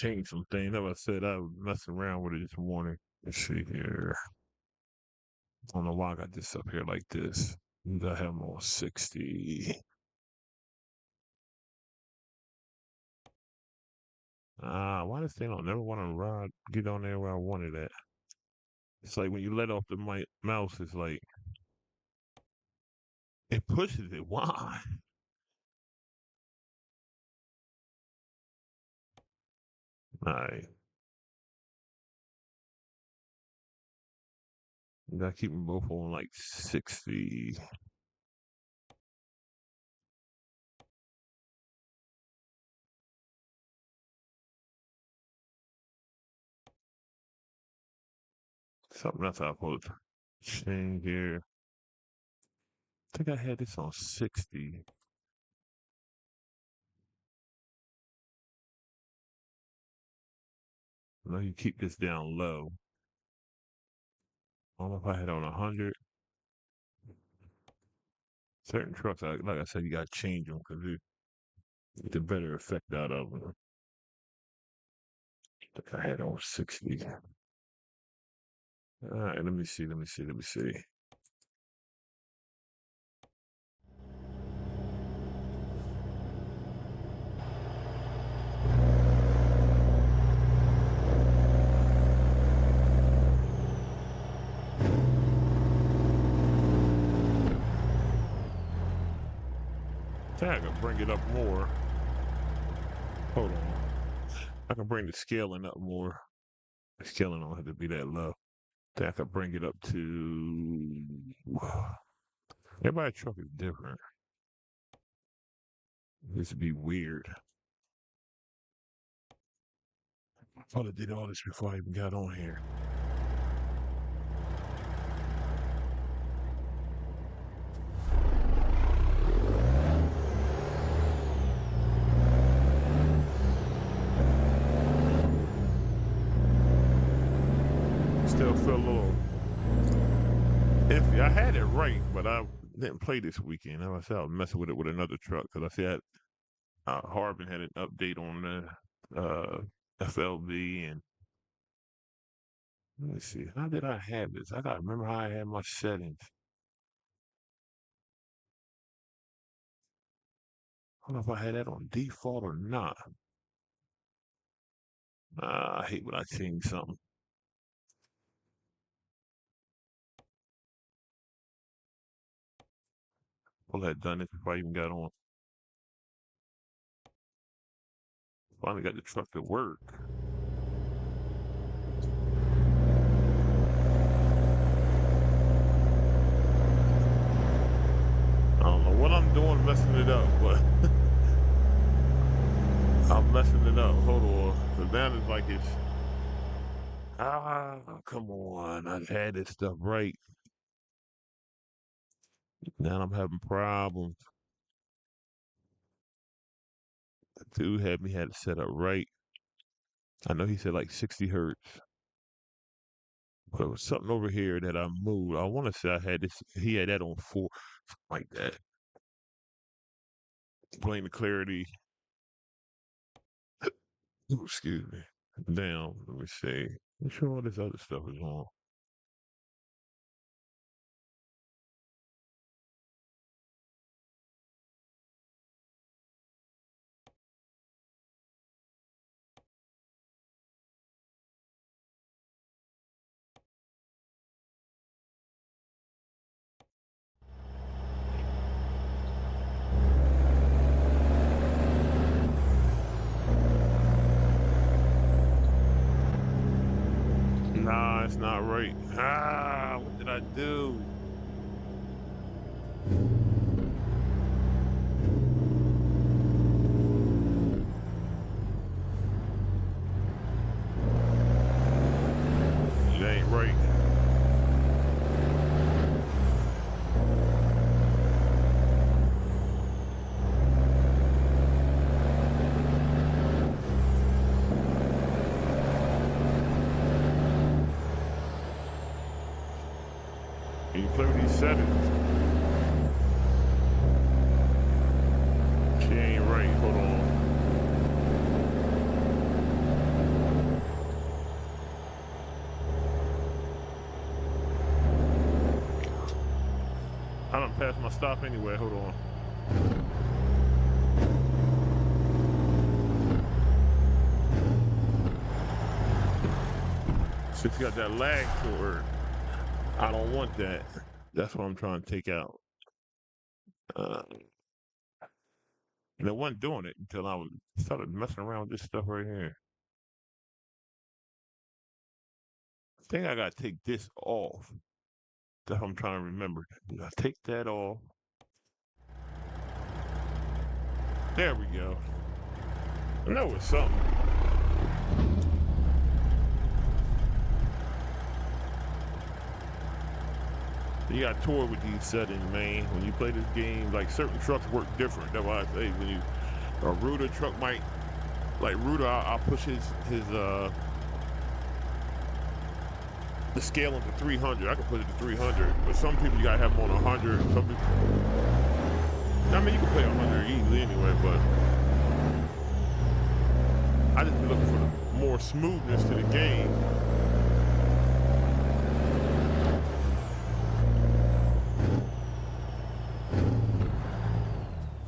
change some things. As I said, I was messing around with it this morning. Let's see here. I don't know why I got this up here like this. I have them on 60. Why this thing don't never want to ride, get on there where I wanted it. It's like when you let off the mouse, it's like it pushes it. Why? All right. You gotta keep them both on like 60. Something else I put. Change here. I think I had this on 60. No, you keep this down low. I don't know if I had on 100. Certain trucks, like I said, you gotta change them because it get the better effect out of them. I think I had on 60. All right, let me see. I think I can bring it up more. Hold on. I can bring the scaling up more. The scaling don't have to be that low. I think I can bring it up to. Everybody's truck is different. This would be weird. I thought I did all this before I even got on here. Still feel a little iffy. I had it right, but I didn't play this weekend. I said I was messing with it with another truck because I said Harbin had an update on the FLB and let me see. How did I have this? I gotta remember how I had my settings. I don't know if I had that on default or not. I hate when I change something. Well, I had done this before I even got on. Finally got the truck to work. I don't know what I'm doing messing it up, but I'm messing it up. Hold on. So now it's like it's come on. I've had this stuff right. Now I'm having problems. The dude had me had it set up right. I know he said like 60 hertz. But it was something over here that I moved. I want to say I had this. He had that on 4, something like that. Blame the clarity. Ooh, excuse me. Down. Let me see. I'm sure all this other stuff is on. Nah, it's not right. What did I do? It ain't right. Can you play with these settings? She ain't right. Hold on. past my stop anyway. Hold on. Since you got that lag to it, I don't want that. That's what I'm trying to take out. And I wasn't doing it until I started messing around with this stuff right here. I think I gotta take this off. That's what I'm trying to remember. I take that off. There we go. I know it's something. You got to toy with these settings, man. When you play this game, like certain trucks work different. That's why I say when you a Ruder truck might, like Ruder, I'll push the scale into 300. I can put it to 300, but some people you gotta have them on 100. Some people, I mean, you can play 100 easily anyway, but I just be looking for the more smoothness to the game.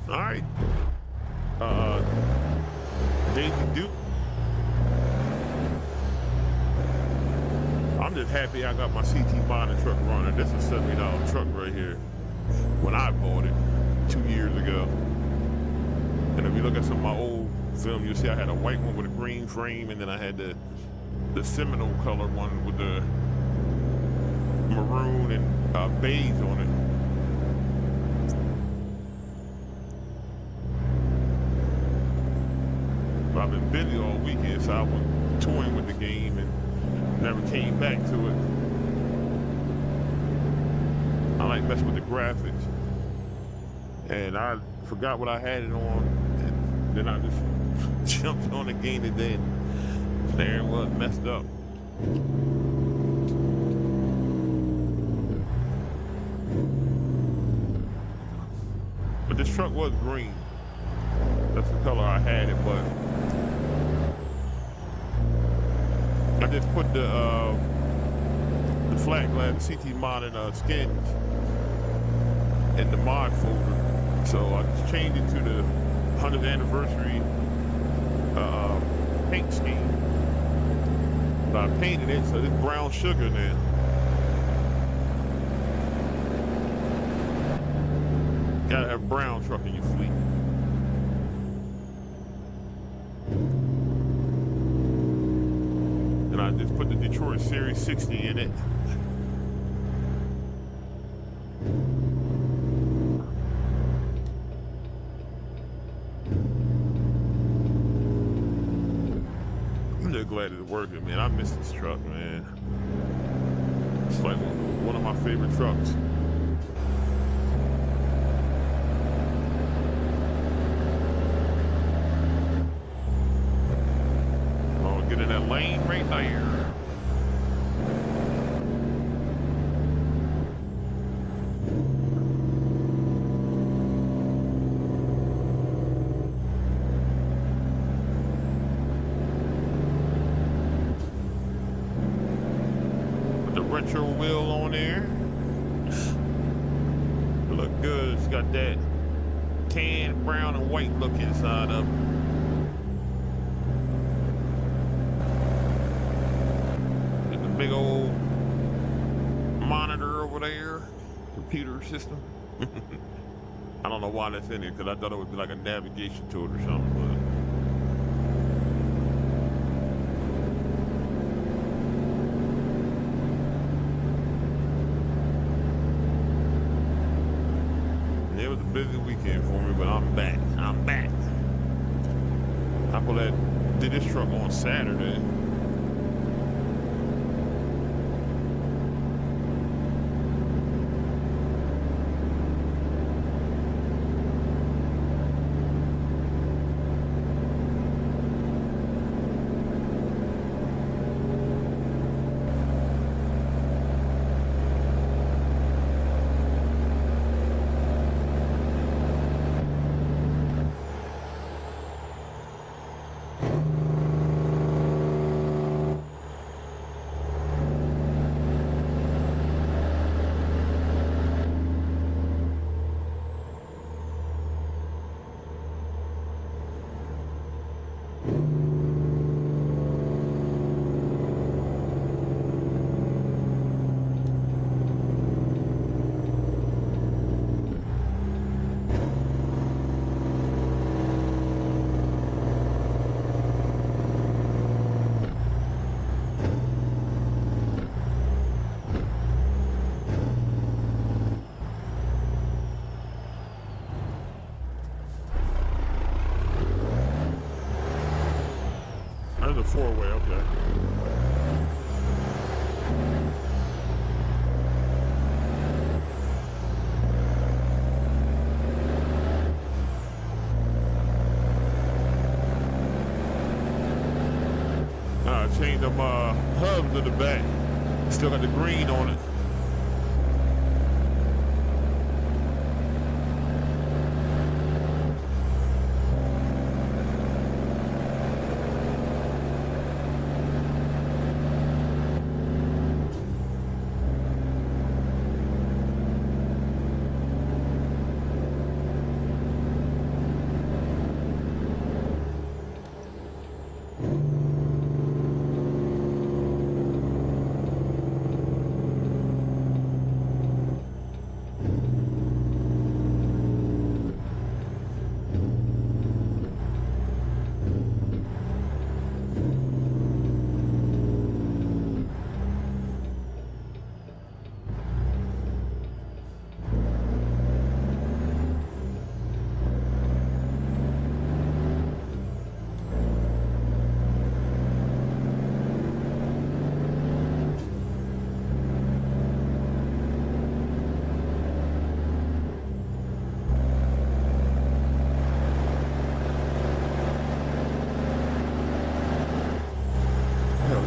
All right, Daisy Duke. I'm just happy I got my CT bonding truck running. This is a $70 truck right here. When I bought it 2 years ago. And if you look at some of my old film, you'll see I had a white one with a green frame, and then I had the Seminole color one with the maroon and beige on it. But I've been busy all weekend, so I was toying with the game and never came back to it. I like messing with the graphics. And I forgot what I had it on, and then I just jumped on the game today, and there it was, messed up. But this truck was green. That's the color I had it, but I just put the flat glass CT mod and skins in the mod folder. So I just changed it to the 100th anniversary paint scheme. But I painted it so it's brown sugar now. Gotta have brown truck in your fleet. And I just put the Detroit Series 60 in it. Glad it's working, man. I miss this truck, man. It's like one of my favorite trucks. Oh, get in that lane right there. Retro wheel on there. It look good. It's got that tan, brown, and white look inside of it. There's a big old monitor over there, computer system. I don't know why that's in there, because I thought it would be like a navigation tool or something, but it was a busy weekend for me, but I'm back. I did this truck on Saturday. four-way, okay. Changed them hubs in the back. Still got the green on it.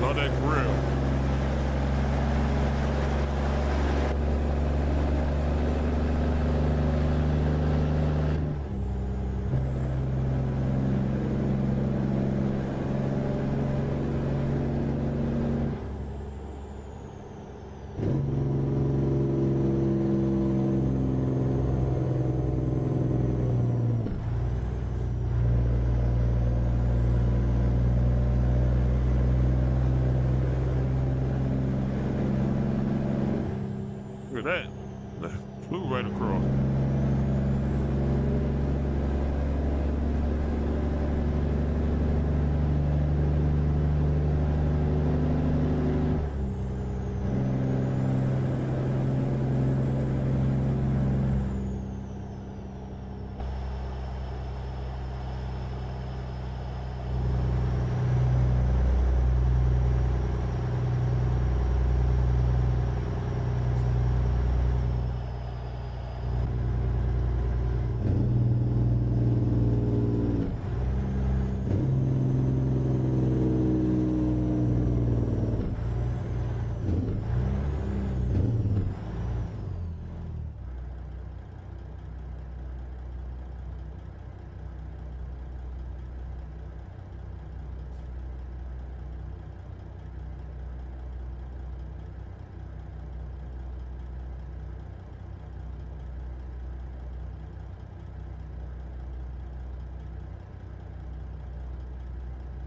Love that grill. Look at that. Flew right across.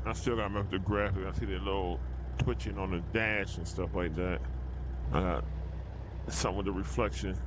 I still got to remember the graphic. I see that little twitching on the dash and stuff like that. Something with the reflection.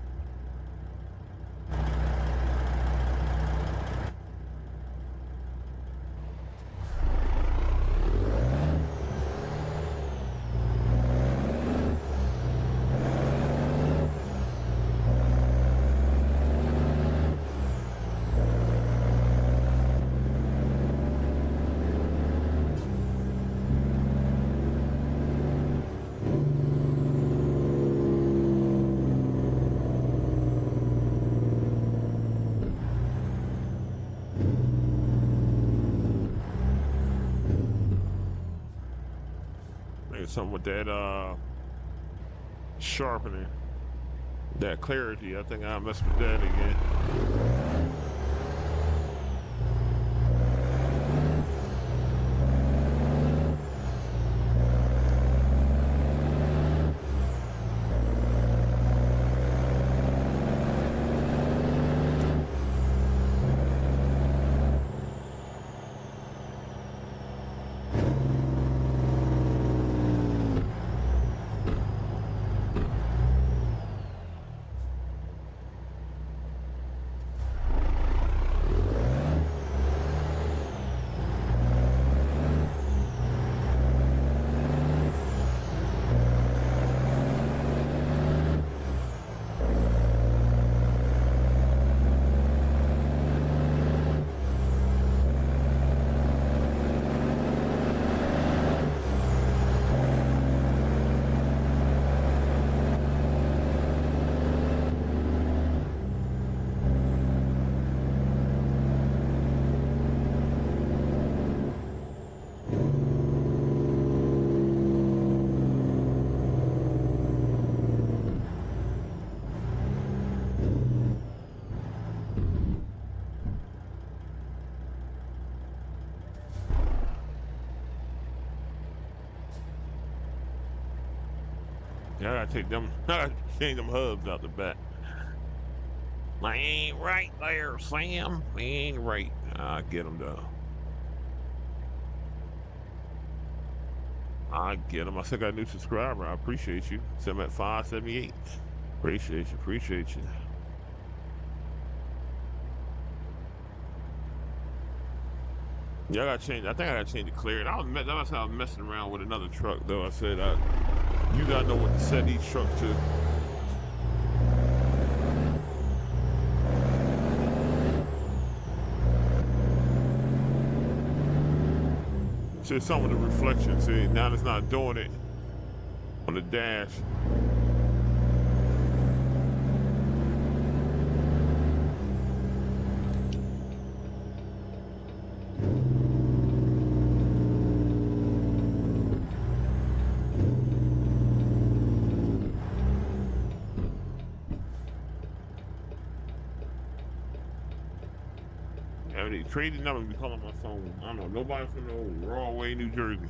Maybe something with that sharpening, that clarity. I think I'll mess with that again. Yeah, I gotta take them. I gotta change them hubs out the back. I ain't right there, Sam. I ain't right. I get them though. I get them. I still got a new subscriber. I appreciate you. So I'm at 578. Appreciate you. Appreciate you. Yeah, I gotta change. I think I gotta change the clear. That's how I was messing around with another truck though. I said, you gotta know what to set each truck to. See, some of the reflection. See, now it's not doing it on the dash. Yeah, they traded number be calling my phone. I don't know. Nobody from the Rawway, New Jersey.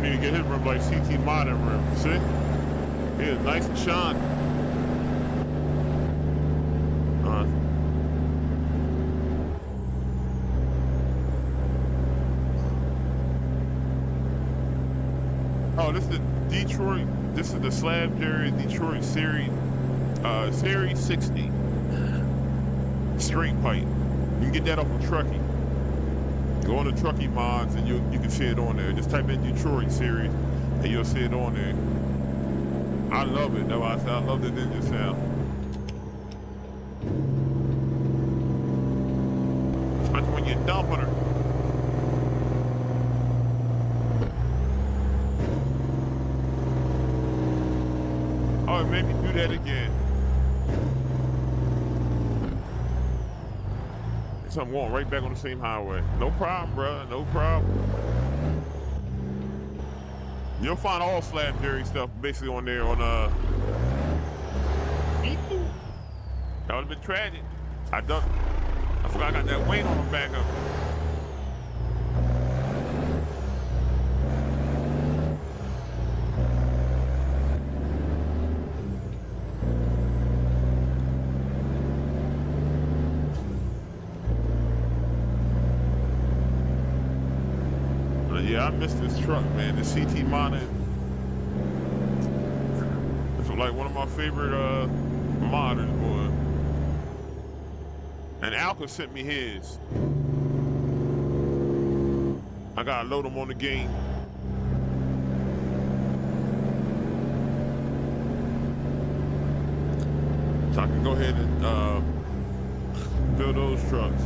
Need to get his rim like CT Modern rim. See? He is nice and shiny. Oh, this is the Detroit. This is the Slab Jerry Detroit Series 60 straight pipe. You can get that off of Truckee. Go on the Truckee mods and you can see it on there. Just type in Detroit series and you'll see it on there. I love it. That's why I said I love the Ninja sound. Especially when you're dumping her. Oh, it made me do that again. So I'm going right back on the same highway. No problem, bro. No problem. You'll find all Slab Jerry stuff basically on there on That would have been tragic. I forgot I got that weight on the back of it. Yeah, I miss this truck, man. The CT Modern. It's like one of my favorite moderns, boy. And Alka sent me his. I gotta load him on the game. So I can go ahead and build those trucks.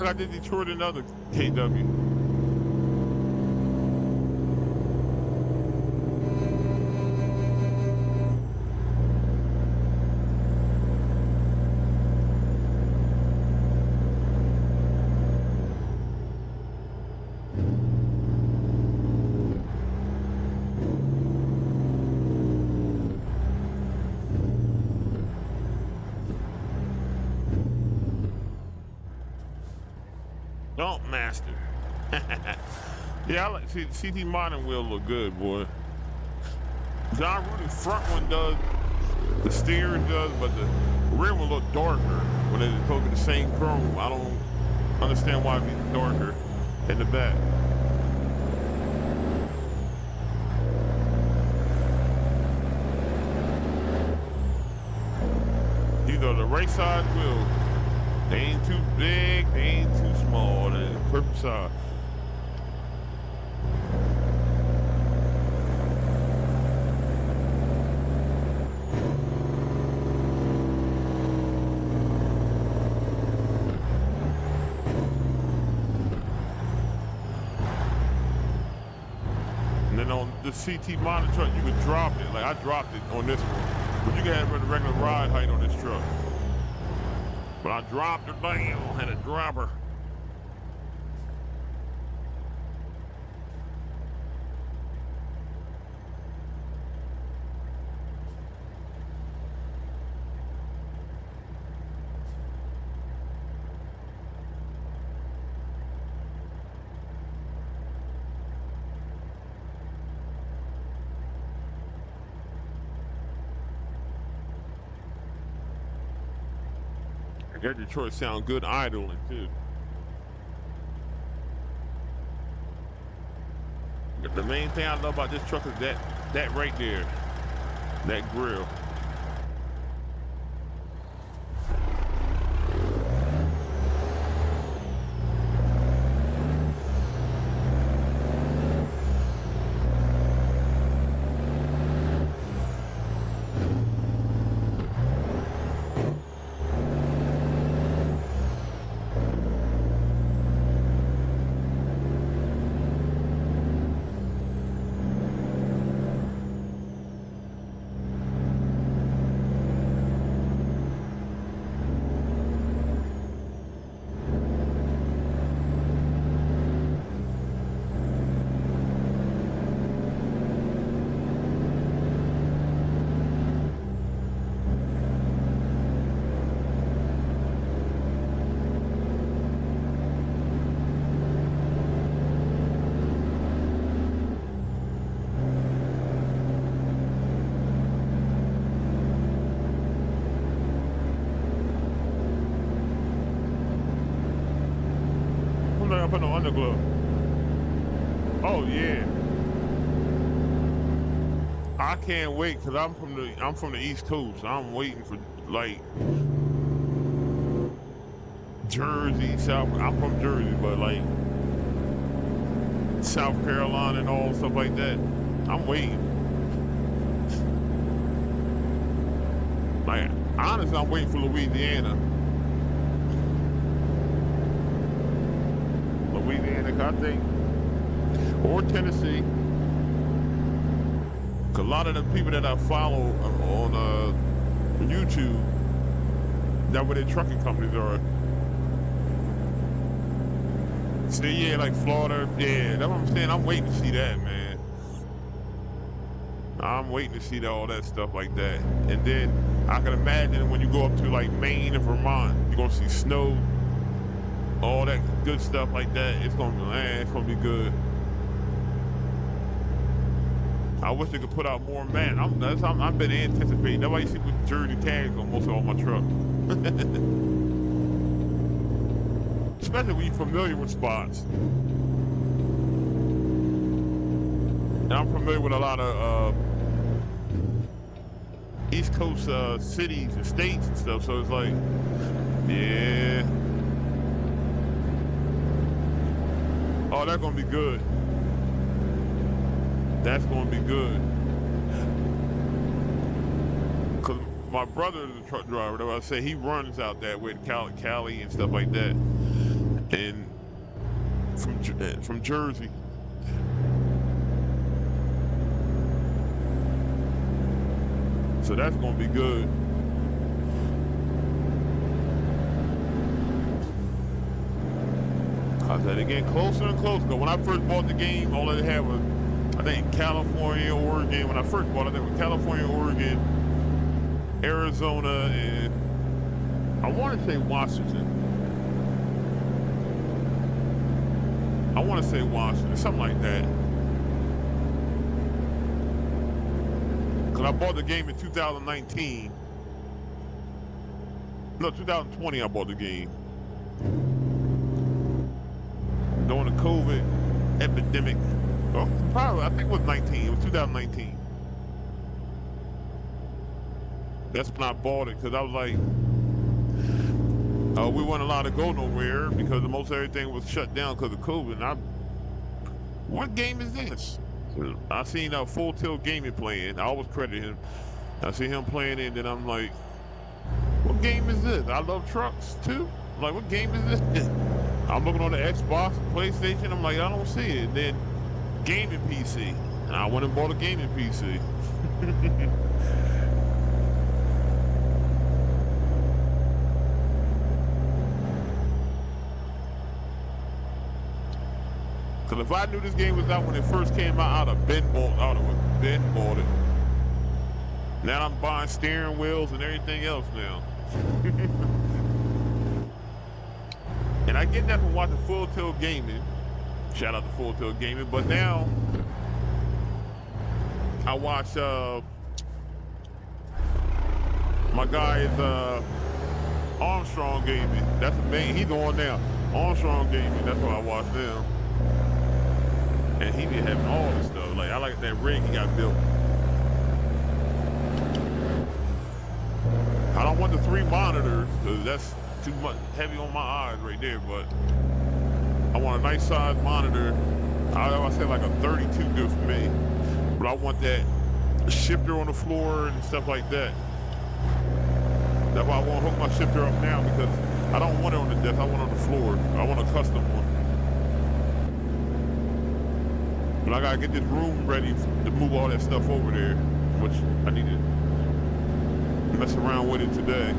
I did Detroit another KW. Stunt Master. Yeah, I like see CT modern wheel look good, boy. John Ruden's front one does, the steering does, but the rear one look darker when it's supposed to be the same chrome. I don't understand why it'd be darker in the back. These are the right side wheels. They ain't too big, they ain't too small. They're the perfect size. And then on the CT model truck, you could drop it. Like I dropped it on this one. But you can have a regular ride height on this truck. But I dropped her down, had to drop her. That Detroit sound good idling too. But the main thing I love about this truck is that right there, that grill. I put no underglow. Oh yeah. I can't wait because I'm from the East Coast. I'm waiting for like Jersey, South. I'm from Jersey, but like South Carolina and all stuff like that. I'm waiting. Like honestly, I'm waiting for Louisiana. I think, or Tennessee. A lot of the people that I follow on YouTube, that's where their trucking companies are. So yeah, like Florida, yeah, that's what I'm saying. I'm waiting to see that, man. I'm waiting to see all that stuff like that. And then I can imagine when you go up to like Maine and Vermont, you're gonna see snow. All that good stuff like that, it's gonna be good. I wish they could put out more man. I've been anticipating. That's why you see with Jersey tags on most of all my trucks. Especially when you're familiar with spots. And I'm familiar with a lot of East Coast cities and states and stuff, so it's like, yeah. Oh, that's gonna be good. That's gonna be good. Cause my brother is a truck driver. Though I say he runs out that way to Cali and stuff like that, and from Jersey. So that's gonna be good. I said it getting closer and closer. Cause when I first bought the game, all I had was, I think, California, Oregon. When I first bought it, I think it was California, Oregon, Arizona, and I want to say Washington. I want to say Washington, something like that. Because I bought the game in 2019. No, 2020 I bought the game. During the COVID epidemic. Oh, probably, I think it was 19. It was 2019. That's when I bought it because I was like, we weren't allowed to go nowhere because most everything was shut down because of COVID. And what game is this? I seen Full Tilt Gaming playing. I always credit him. I see him playing it, and then I'm like, what game is this? I love trucks too. I'm like, what game is this? I'm looking on the Xbox, PlayStation. I'm like, I don't see it. And then gaming PC. And I went and bought a gaming PC. Because if I knew this game was out when it first came out, I'd have been bought it. Now I'm buying steering wheels and everything else now. And I get that from watching Full Tilt Gaming. Shout out to Full Tilt Gaming. But now I watch my guy is Armstrong Gaming. That's the main. He's on now. Armstrong Gaming. That's what I watch now. And he be having all this stuff. Like I like that rig he got built. I don't want the 3 monitors because that's too much heavy on my eyes right there. But I want a nice size monitor. I say like a 32 good for me. But I want that shifter on the floor and stuff like that. That's why I want to hook my shifter up now because I don't want it on the desk. I want it on the floor. I want a custom one. But I gotta get this room ready to move all that stuff over there, which I need to mess around with it today.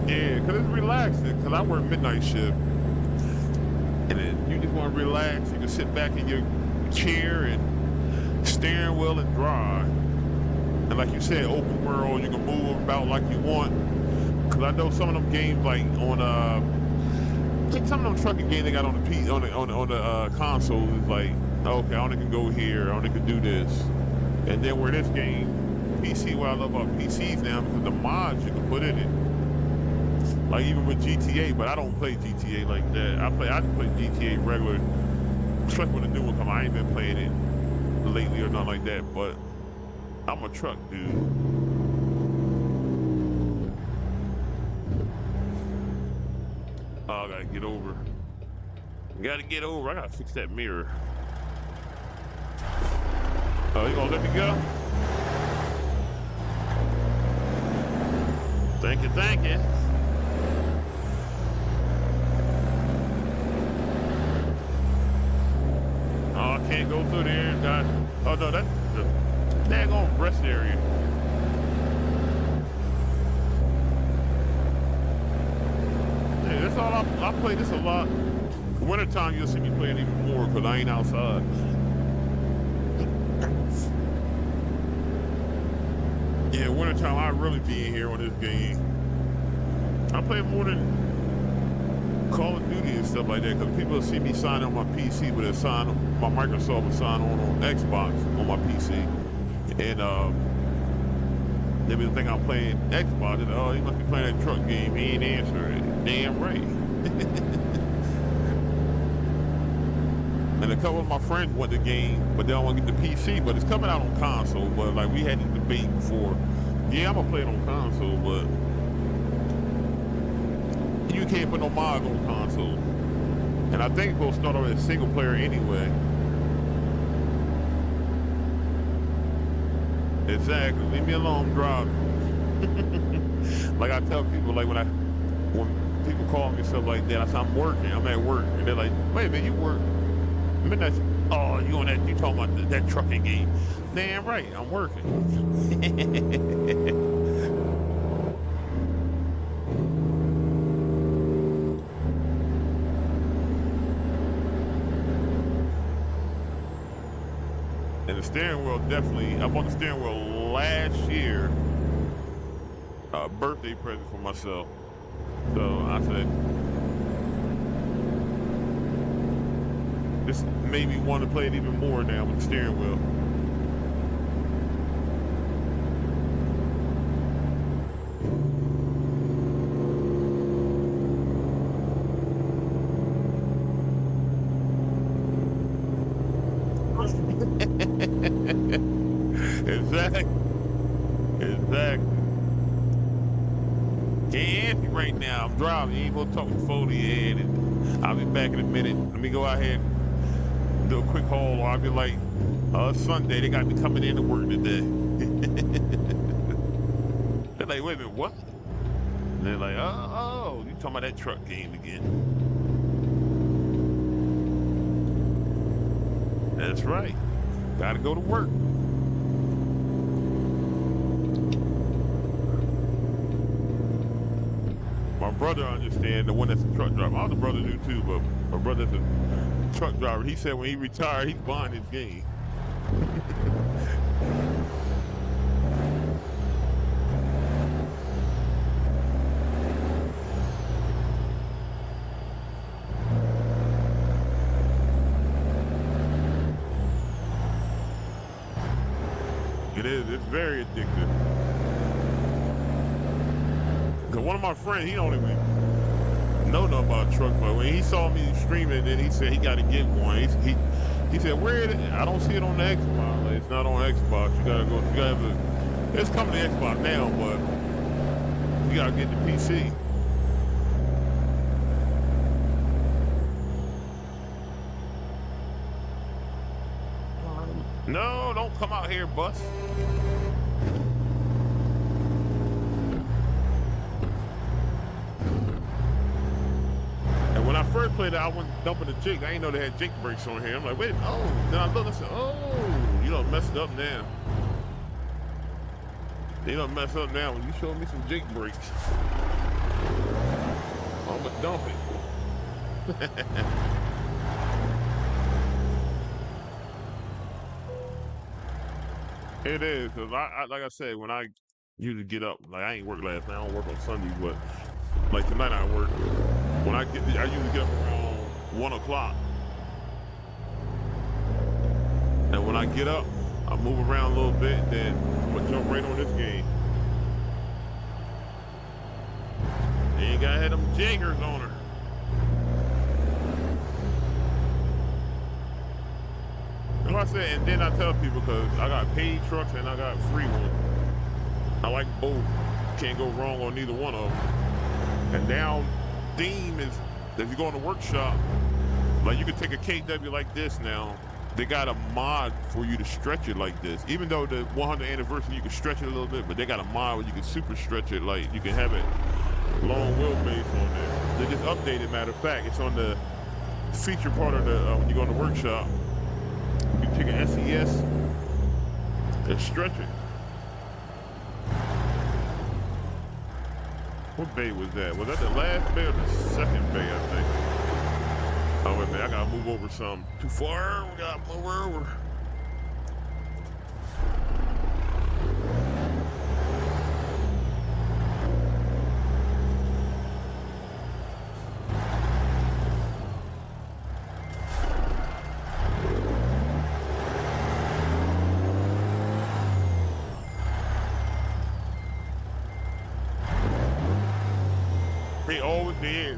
Yeah, because it's relaxing, because I work midnight shift. And then you just want to relax, you can sit back in your chair and steering wheel and drive. And like you said, open world, you can move about like you want. Cause I know some of them games like on I think some of them trucking games they got on the console is like, okay, I only can go here, I only can do this. And then where this game, PC, what I love about PCs now because the mods you can put in it. Like even with GTA, but I don't play GTA like that. I just play GTA regular. Especially when the new one come, I ain't been playing it lately or nothing like that, but I'm a truck dude. Oh, I gotta get over. I gotta fix that mirror. Oh, you gonna let me go? Thank you. Oh, I can't go through there. God. Oh no, that's the daggone rest area. Hey, that's all I play this a lot. Wintertime you'll see me playing even more because I ain't outside. Yeah, wintertime I really be in here on this game. I play more than Call of Duty and stuff like that because people see me sign on my PC, but it's sign my Microsoft will sign on Xbox on my PC, and they be think I'm playing Xbox. And, oh, he must be playing that truck game. He ain't answering. Damn right. And a couple of my friends want the game, but they don't want to get the PC. But it's coming out on console. But like we had this debate before. Yeah, I'm gonna play it on console, but you can't put no mods on console. And I think we'll start off as single player anyway. Exactly. Leave me alone, I'm driving. Like I tell people, like when people call me stuff like that, I say I'm working. I'm at work, and they're like, "Wait a minute, you work?" Midnight. Oh, you on that? You talking about that trucking game? Damn right, I'm working. steering wheel definitely. I bought the steering wheel last year, birthday present for myself. So I said, this made me want to play it even more now with the steering wheel. Exactly. Exactly. Can't answer right now. I'm driving. You ain't gonna talk to Foley head, and I'll be back in a minute. Let me go out here and do a quick haul, or I'll be like, Sunday, they got me coming in to work today. They're like, wait a minute, what? And they're like, you talking about that truck game again. That's right. Gotta go to work. My brother understand, the one that's a truck driver. My other brother do too, but my brother's a truck driver. He said when he retired, he's buying his game. It is. It's very addictive. Cause one of my friends, he don't even know nothing about truck, but when he saw me streaming, then he said he got to get one. He said, where is it? I don't see it on the Xbox. Like, it's not on Xbox. You gotta go. You gotta have a. It's coming to Xbox now, but you gotta get the PC. No, don't come out here, bus. And when I first played it, I went dumping the jig. I didn't know they had jig brakes on here. I'm like, wait, then I looked and said, you done messed up now. You done messed up now when you showed me some jig brakes. I'm gonna dump it. It is, cause I like I said, when I usually get up, like I ain't work last night. I don't work on Sundays, but like tonight I work. When I usually get up around 1 o'clock, and when I get up, I move around a little bit, then I'm gonna jump right on this game. You ain't gotta have them jiggers on her. Like I said, and then I tell people, because I got paid trucks and I got free ones. I like both. Can't go wrong on neither one of them. And now, theme is, if you go in the workshop, like you can take a KW like this now, they got a mod for you to stretch it like this. Even though the 100th anniversary, you can stretch it a little bit, but they got a mod where you can super stretch it, like you can have it long wheelbase on there. They just updated, matter of fact. It's on the feature part of the, when you go in the workshop. You can take an SES and stretch it. What bay was that? Was that the last bay or the second bay, I think? Oh, wait a minute, I gotta move over some. Too far, we gotta move over.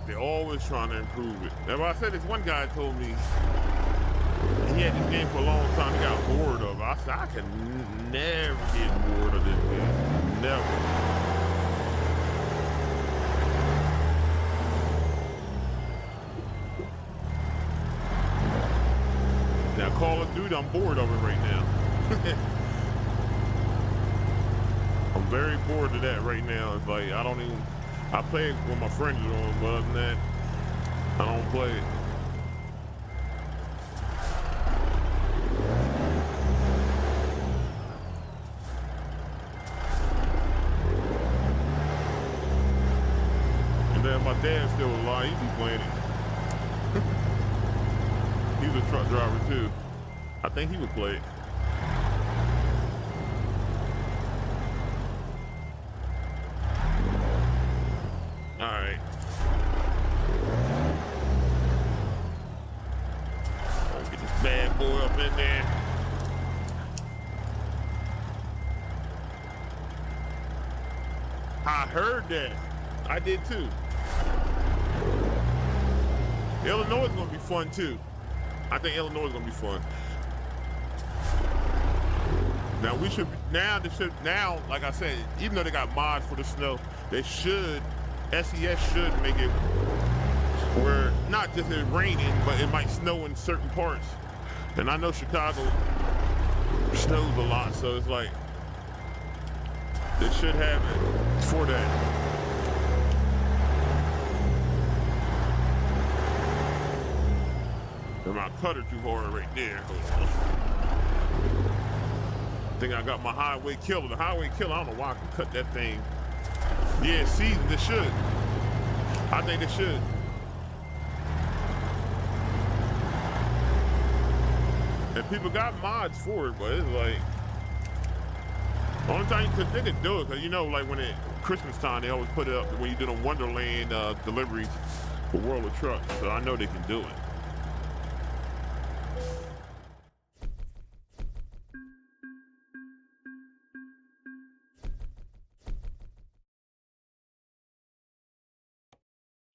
They're always trying to improve it. That's why I said this one guy told me he had this game for a long time. He got bored of it. I said, I can never get bored of this game. Never. Now Call of Duty, I'm bored of it right now. I'm very bored of that right now. It's like I play it when my friends are on, but other than that, I don't play it. And then my dad's still alive, he'd be playing it. He's a truck driver too. I think he would play it. I heard that. I did too. Illinois is gonna be fun too. I think Illinois is gonna be fun. Now we should now, like I said, even though they got mods for the snow, they should SES should make it where not just it raining, but it might snow in certain parts. And I know Chicago snows a lot, so it's like they should have it for that. And my cutter too hard right there. Hold on. I think I got my highway killer. The highway killer, I don't know why I can cut that thing. Yeah, seasoned, they should. I think they should. And people got mods for it, but it's like, the only time cause they can do it, because you know, like when it Christmas time, they always put it up when you do the Wonderland deliveries for World of Trucks. So I know they can do it.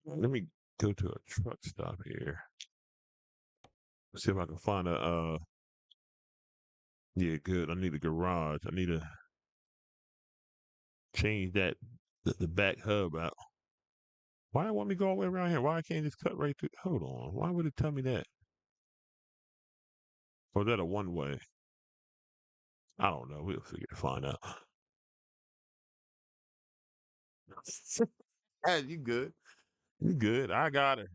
Let me go to a truck stop here. See if I can find a yeah, good. I need a garage. I need to change that the back hub out. Why do it want me to go all the way around here? Why I can't just cut right through? Hold on. Why would it tell me that? Or is that a one way? I don't know. We'll find out. Hey, you good. You good. I got her.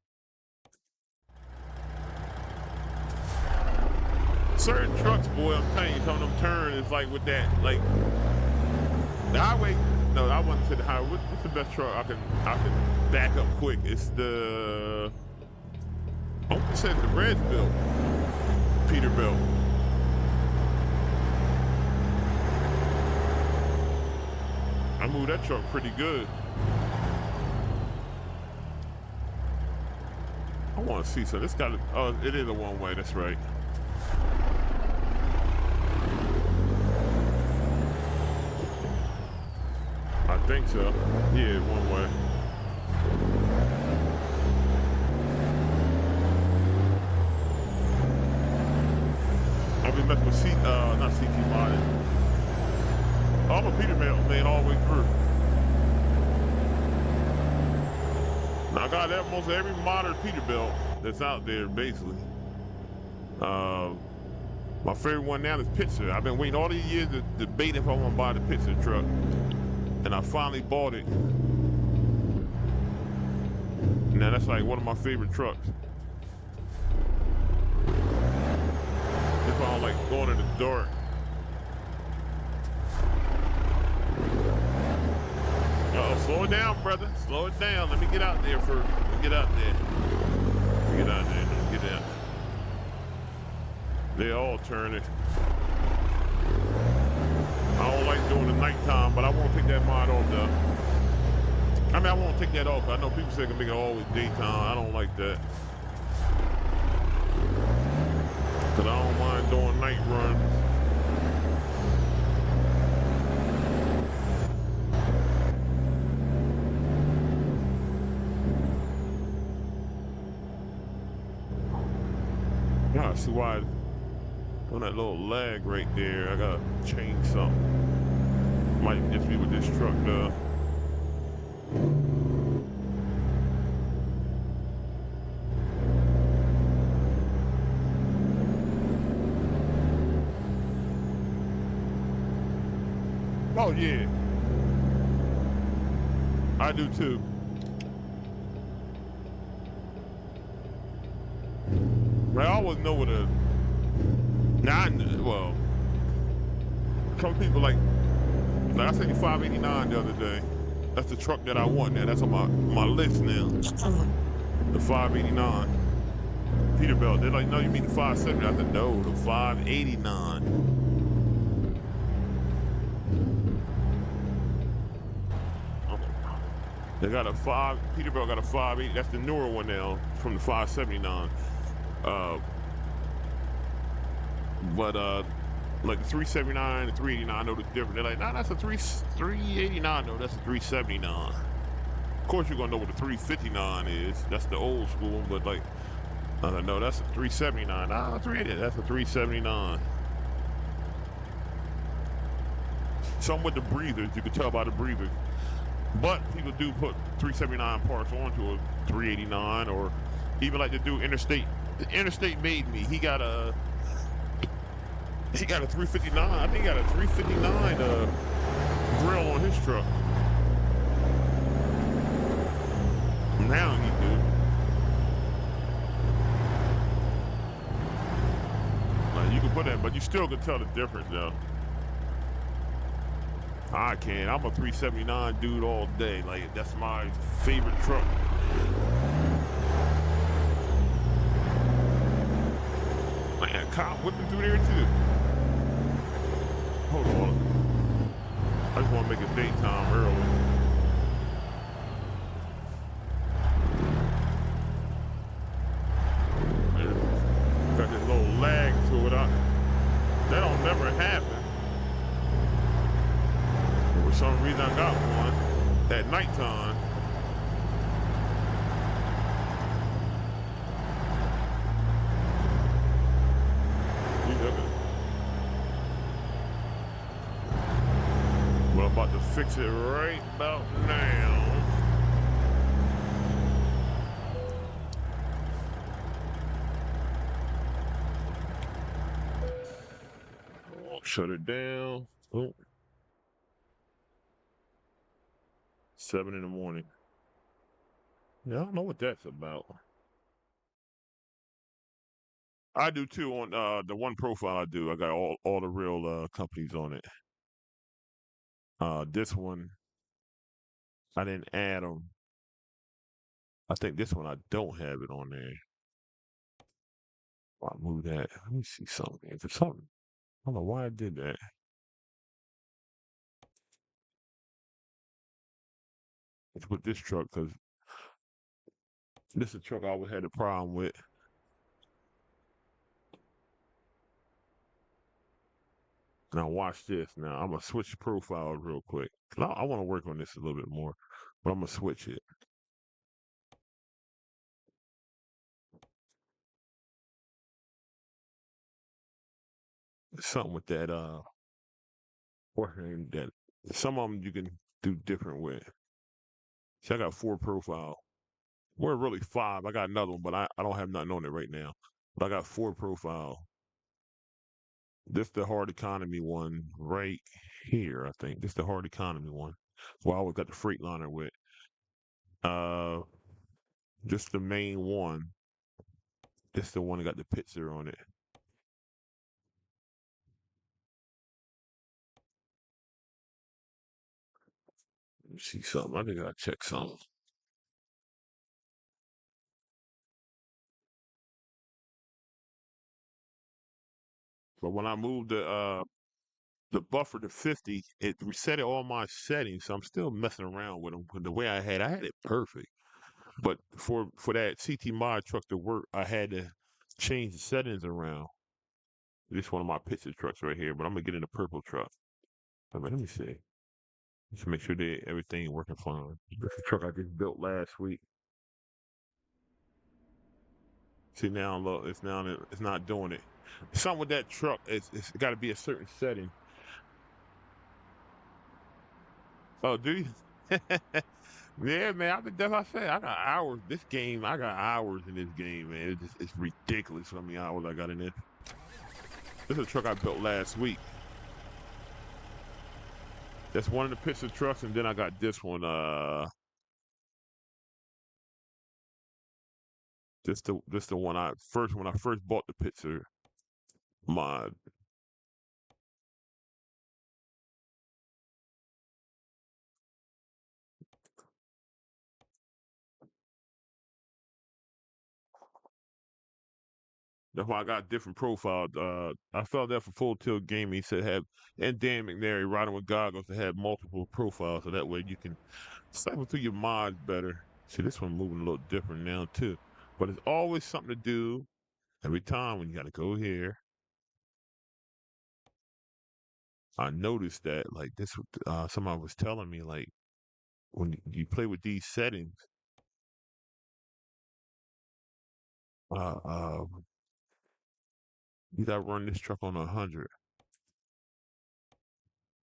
Certain trucks, boy, I'm telling you, some of them turn is like with that, like the highway. No, I wouldn't say the highway. What's the best truck I can back up quick? It's the I want to say the Redville, Peterbilt. I moved that truck pretty good. I want to see, so this got oh, it is a one way, that's right. I think so. Yeah, one way. I've been messing with not CT modded. I'm a Peterbilt man all the way through. Now I got almost every modern Peterbilt that's out there, basically. My favorite one now is Pitzer. I've been waiting all these years to debate if I want to buy the Pitzer truck. And I finally bought it. Now that's like one of my favorite trucks. That's why I don't like going in the dark. Slow it down, brother. Slow it down. Let me get out there first. Let me get out there. Let me get out there. Let me get out. They all turning. I don't like doing the nighttime, but I won't take that mod off though. I mean, I won't take that off. I know people say it can make it always daytime. I don't like that. Cause I don't mind doing night runs. I see why on that little lag right there, I gotta change something. Might just be with this truck though. Oh yeah, I do too. I always know what a well, some people like I said, 589 the other day. That's the truck that I want now. That's on my list now. The 589 Peterbilt. They're like, no, you mean the 570? I said, no, the 589. They got a Peterbilt got a 580. That's the newer one now from the 579. But Like the 379 and 389, I know the difference. They're like, nah, that's a 389. No, that's a 379. Of course, you're gonna know what the 359 is. That's the old school, but like, no, that's a 379. Nah, that's a 379. Some with the breathers, you can tell by the breathers. But people do put 379 parts onto a 389, or even like the dude Interstate. The Interstate made me. He got a 359. I think he got a 359 grill on his truck. Now he do. Like, you can put that, but you still can tell the difference though. I can. I'm a 379 dude all day. Like, that's my favorite truck. Man, cop whipping through there too. Hold on. I just want to make a daytime early. Man, got this little lag to it. That don't never happen. For some reason, I got one at nighttime. But I'm about to fix it right about now. I'll shut it down. Oh. 7 in the morning. Yeah, I don't know what that's about. I do too on the one profile I do. I got all the real companies on it. This one I didn't add them. I think this one I don't have it on there. I move that. Let me see something. If it's something, I don't know why I did that. Let's put this truck because this is a truck I always had a problem with. Now watch this. Now I'm gonna switch profiles real quick. I want to work on this a little bit more, but I'm gonna switch it. Something with that working that some of them you can do different with. See, I got 4 profiles. We're really 5. I got another one, but I don't have nothing on it right now. But I got 4 profiles. This the hard economy one right here, I think. This the hard economy one. Well, I always got the Freightliner with. Uh, just the main one. This the one that got the picture on it. Let me see something. I think I gotta check something. But when I moved the buffer to 50, it reset all my settings. So I'm still messing around with them. The way I had it perfect. But for that CT mod truck to work, I had to change the settings around. This one of my picture trucks right here, but I'm gonna get in the purple truck. Let me see. Just make sure that everything working fine. This is a truck I just built last week. See now, look, it's not doing it. Something with that truck, it's got to be a certain setting. Oh, do you? Yeah, man. That's what I say. I got hours. This game, I got hours in this game, man. It's ridiculous how many hours I got in it. This is a truck I built last week. That's one of the picture trucks, and then I got this one. This the one when I first bought the picture mod. That's why I got different profiles. I felt that for Full Tilt Gaming. He said have and Dan McNary riding with goggles to have multiple profiles, so that way you can cycle through your mods better. See, this one moving a little different now too, but it's always something to do every time when you got to go here. I noticed that like this. Somebody was telling me like when you play with these settings, uh, uh, you got to run this truck on 100.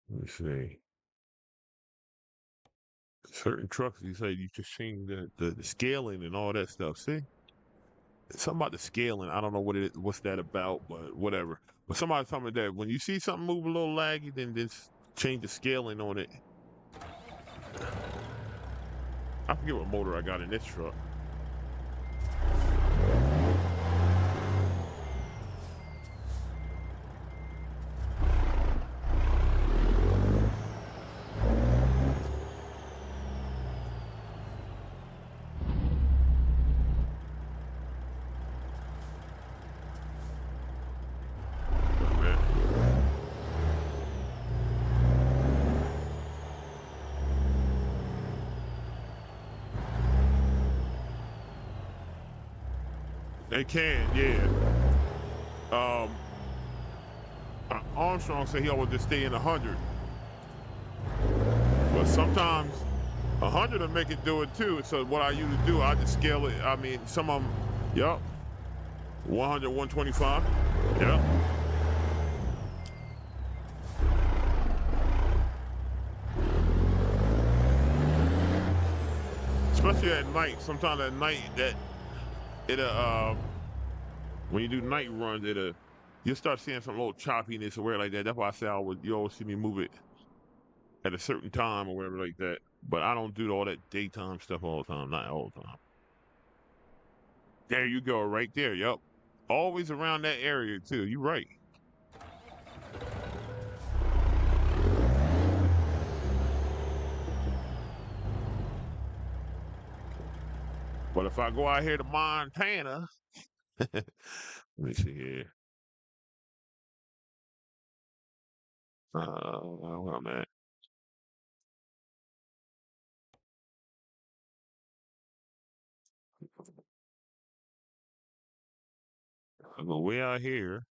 Let me see. Certain trucks, you say you just change the scaling and all that stuff. See, something about the scaling. I don't know what's that about, but whatever. But somebody told me that when you see something move a little laggy, then just change the scaling on it. I forget what motor I got in this truck. Man. They can, yeah. Um, Armstrong said he always just stay in 100, but sometimes 100 will make it do it too. So what I usually do, I just scale it. I mean, some of them, yep, 100, 125, yep. Especially at night. Sometimes at night that it'll when you do night runs, you'll start seeing some little choppiness or whatever like that. That's why I say you always see me move it at a certain time or whatever like that. But I don't do all that daytime stuff all the time, not all the time. There you go, right there. Yep. Always around that area too. You're right. But if I go out here to Montana, let me see here. Where I'm at. I go way out here.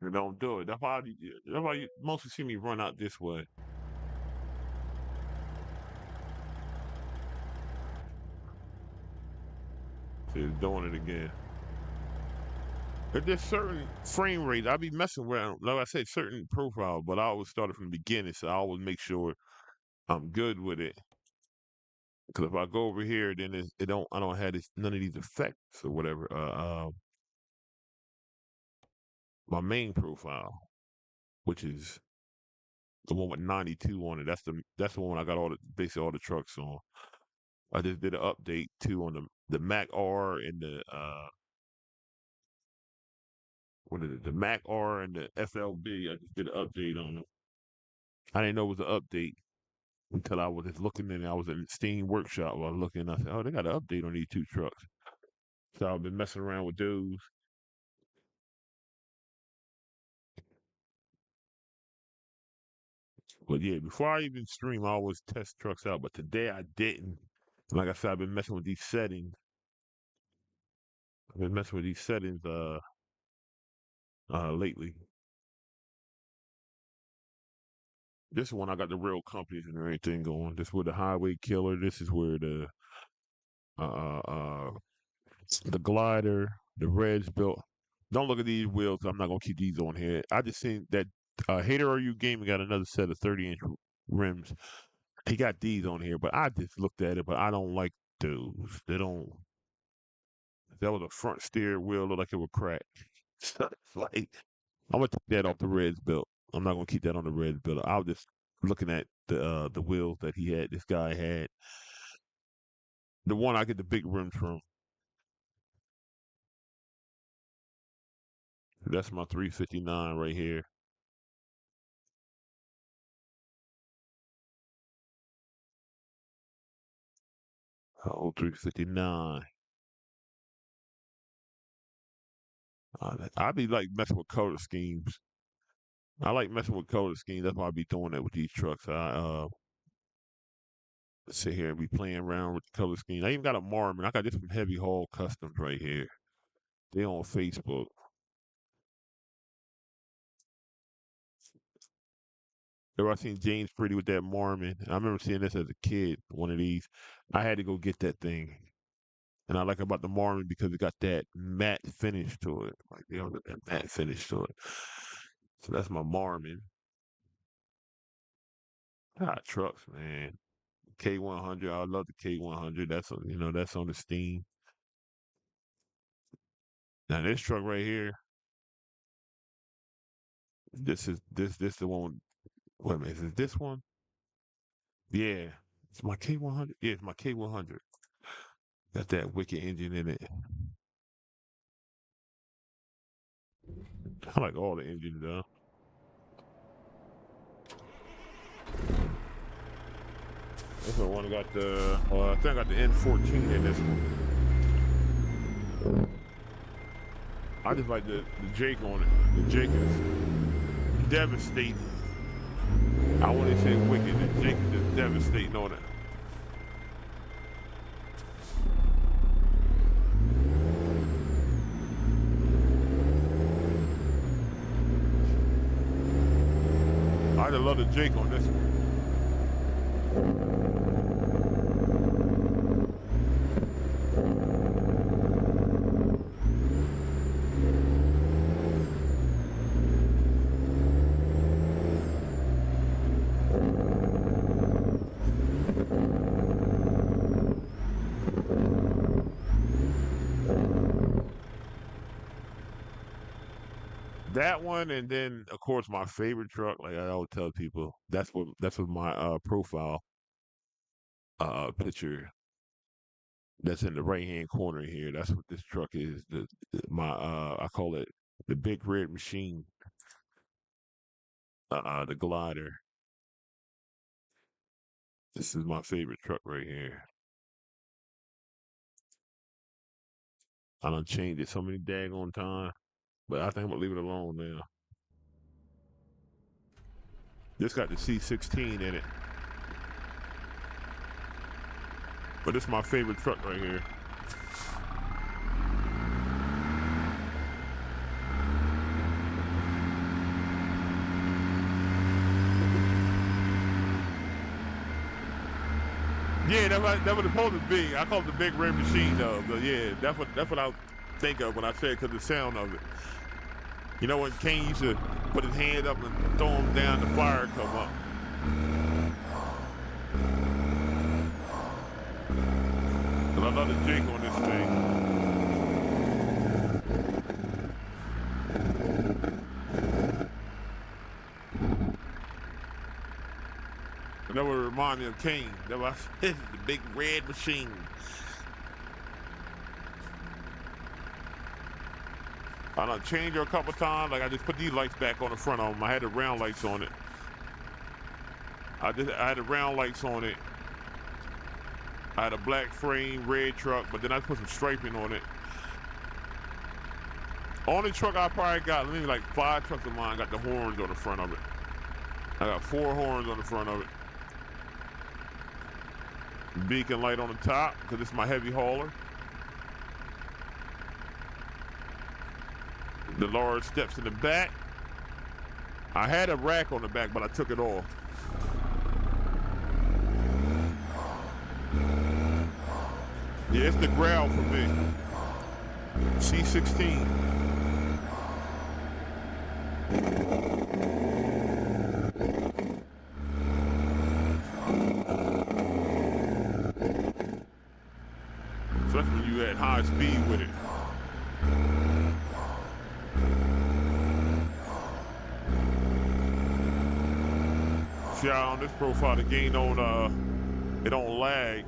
And don't do it. That's why you mostly see me run out this way. See, it's doing it again. But there's certain frame rates I be messing with. Like I said, certain profile, but I always start it from the beginning, so I always make sure I'm good with it. Because if I go over here, then I don't have none of these effects or whatever. My main profile, which is the one with 92 on it. That's the one I got basically all the trucks on. I just did an update too on the Mac R and the what is it? The Mac R and the FLB. I just did an update on them. I didn't know it was an update until I was just looking and I was in Steam Workshop. I was looking and I said, "Oh, they got an update on these two trucks." So I've been messing around with those. But yeah, before I even stream, I always test trucks out. But today I didn't. Like I said, I've been messing with these settings. I've been messing with these settings lately. This one I got the real companies and everything going. This where the highway killer. This is where uh uh uh the glider, the reds built. Don't look at these wheels. I'm not gonna keep these on here. I just seen that Hater Are You Gaming got another set of 30-inch rims. He got these on here, but I just looked at it, but I don't like those. They don't. That was a front steer wheel, looked like it would crack. So it's like I'm gonna take that off the Reds belt. I'm not gonna keep that on the Reds belt. I was just looking at the wheels that he had. This guy had the one I get the big rims from. That's my 359 right here. Oh, 359. I be like messing with color schemes. I like messing with color schemes. That's why I be doing that with these trucks. Sit here and be playing around with the color scheme. I even got a Marmon. I got this from Heavy Haul Customs right here. They on Facebook. Ever I seen James Pretty with that Marmon. I remember seeing this as a kid, one of these. I had to go get that thing. And I like about the Marmon because it got that matte finish to it. Like, they don't got that matte finish to it. So that's my Marmon. Ah, trucks, man. K100. I love the K100. That's on, that's on the Steam. Now this truck right here, this the one. Wait a minute, is it this one? Yeah, it's my K100. Yeah, it's my K100. Got that wicked engine in it. I like all the engines though. This one got the. I think I got the N14 in this one. I just like the Jake on it. The Jake is devastating. I want to say wicked. The Jake is just devastating on it. I just love the Jake on this one. That one, and then of course my favorite truck. Like I always tell people, that's what my profile picture that's in the right hand corner here. That's what this truck is. My I call it the big red machine. The glider. This is my favorite truck right here. I done changed it so many daggone times, but I think I'm gonna leave it alone now. This got the C16 in it, but this is my favorite truck right here. Yeah, that what it's supposed to be. I call it the big red machine though. But yeah, that's what I think of when I say it because the sound of it. You know when Kane used to put his hand up and throw him down, the fire come up. But I love the jig on this thing. That would remind me of Kane. That was the big red machine. I done changed her a couple times. Like I just put these lights back on the front of them. I had the round lights on it. I had the round lights on it. I had a black frame, red truck, but then I put some striping on it. Only truck I probably got, maybe like 5 trucks of mine got the horns on the front of it. I got 4 horns on the front of it. Beacon light on the top, because it's my heavy hauler. The large steps in the back. I had a rack on the back, but I took it off. Yeah, it's the growl for me. C16. So that's when you at high speed with it. See how on this profile the gain on it don't lag.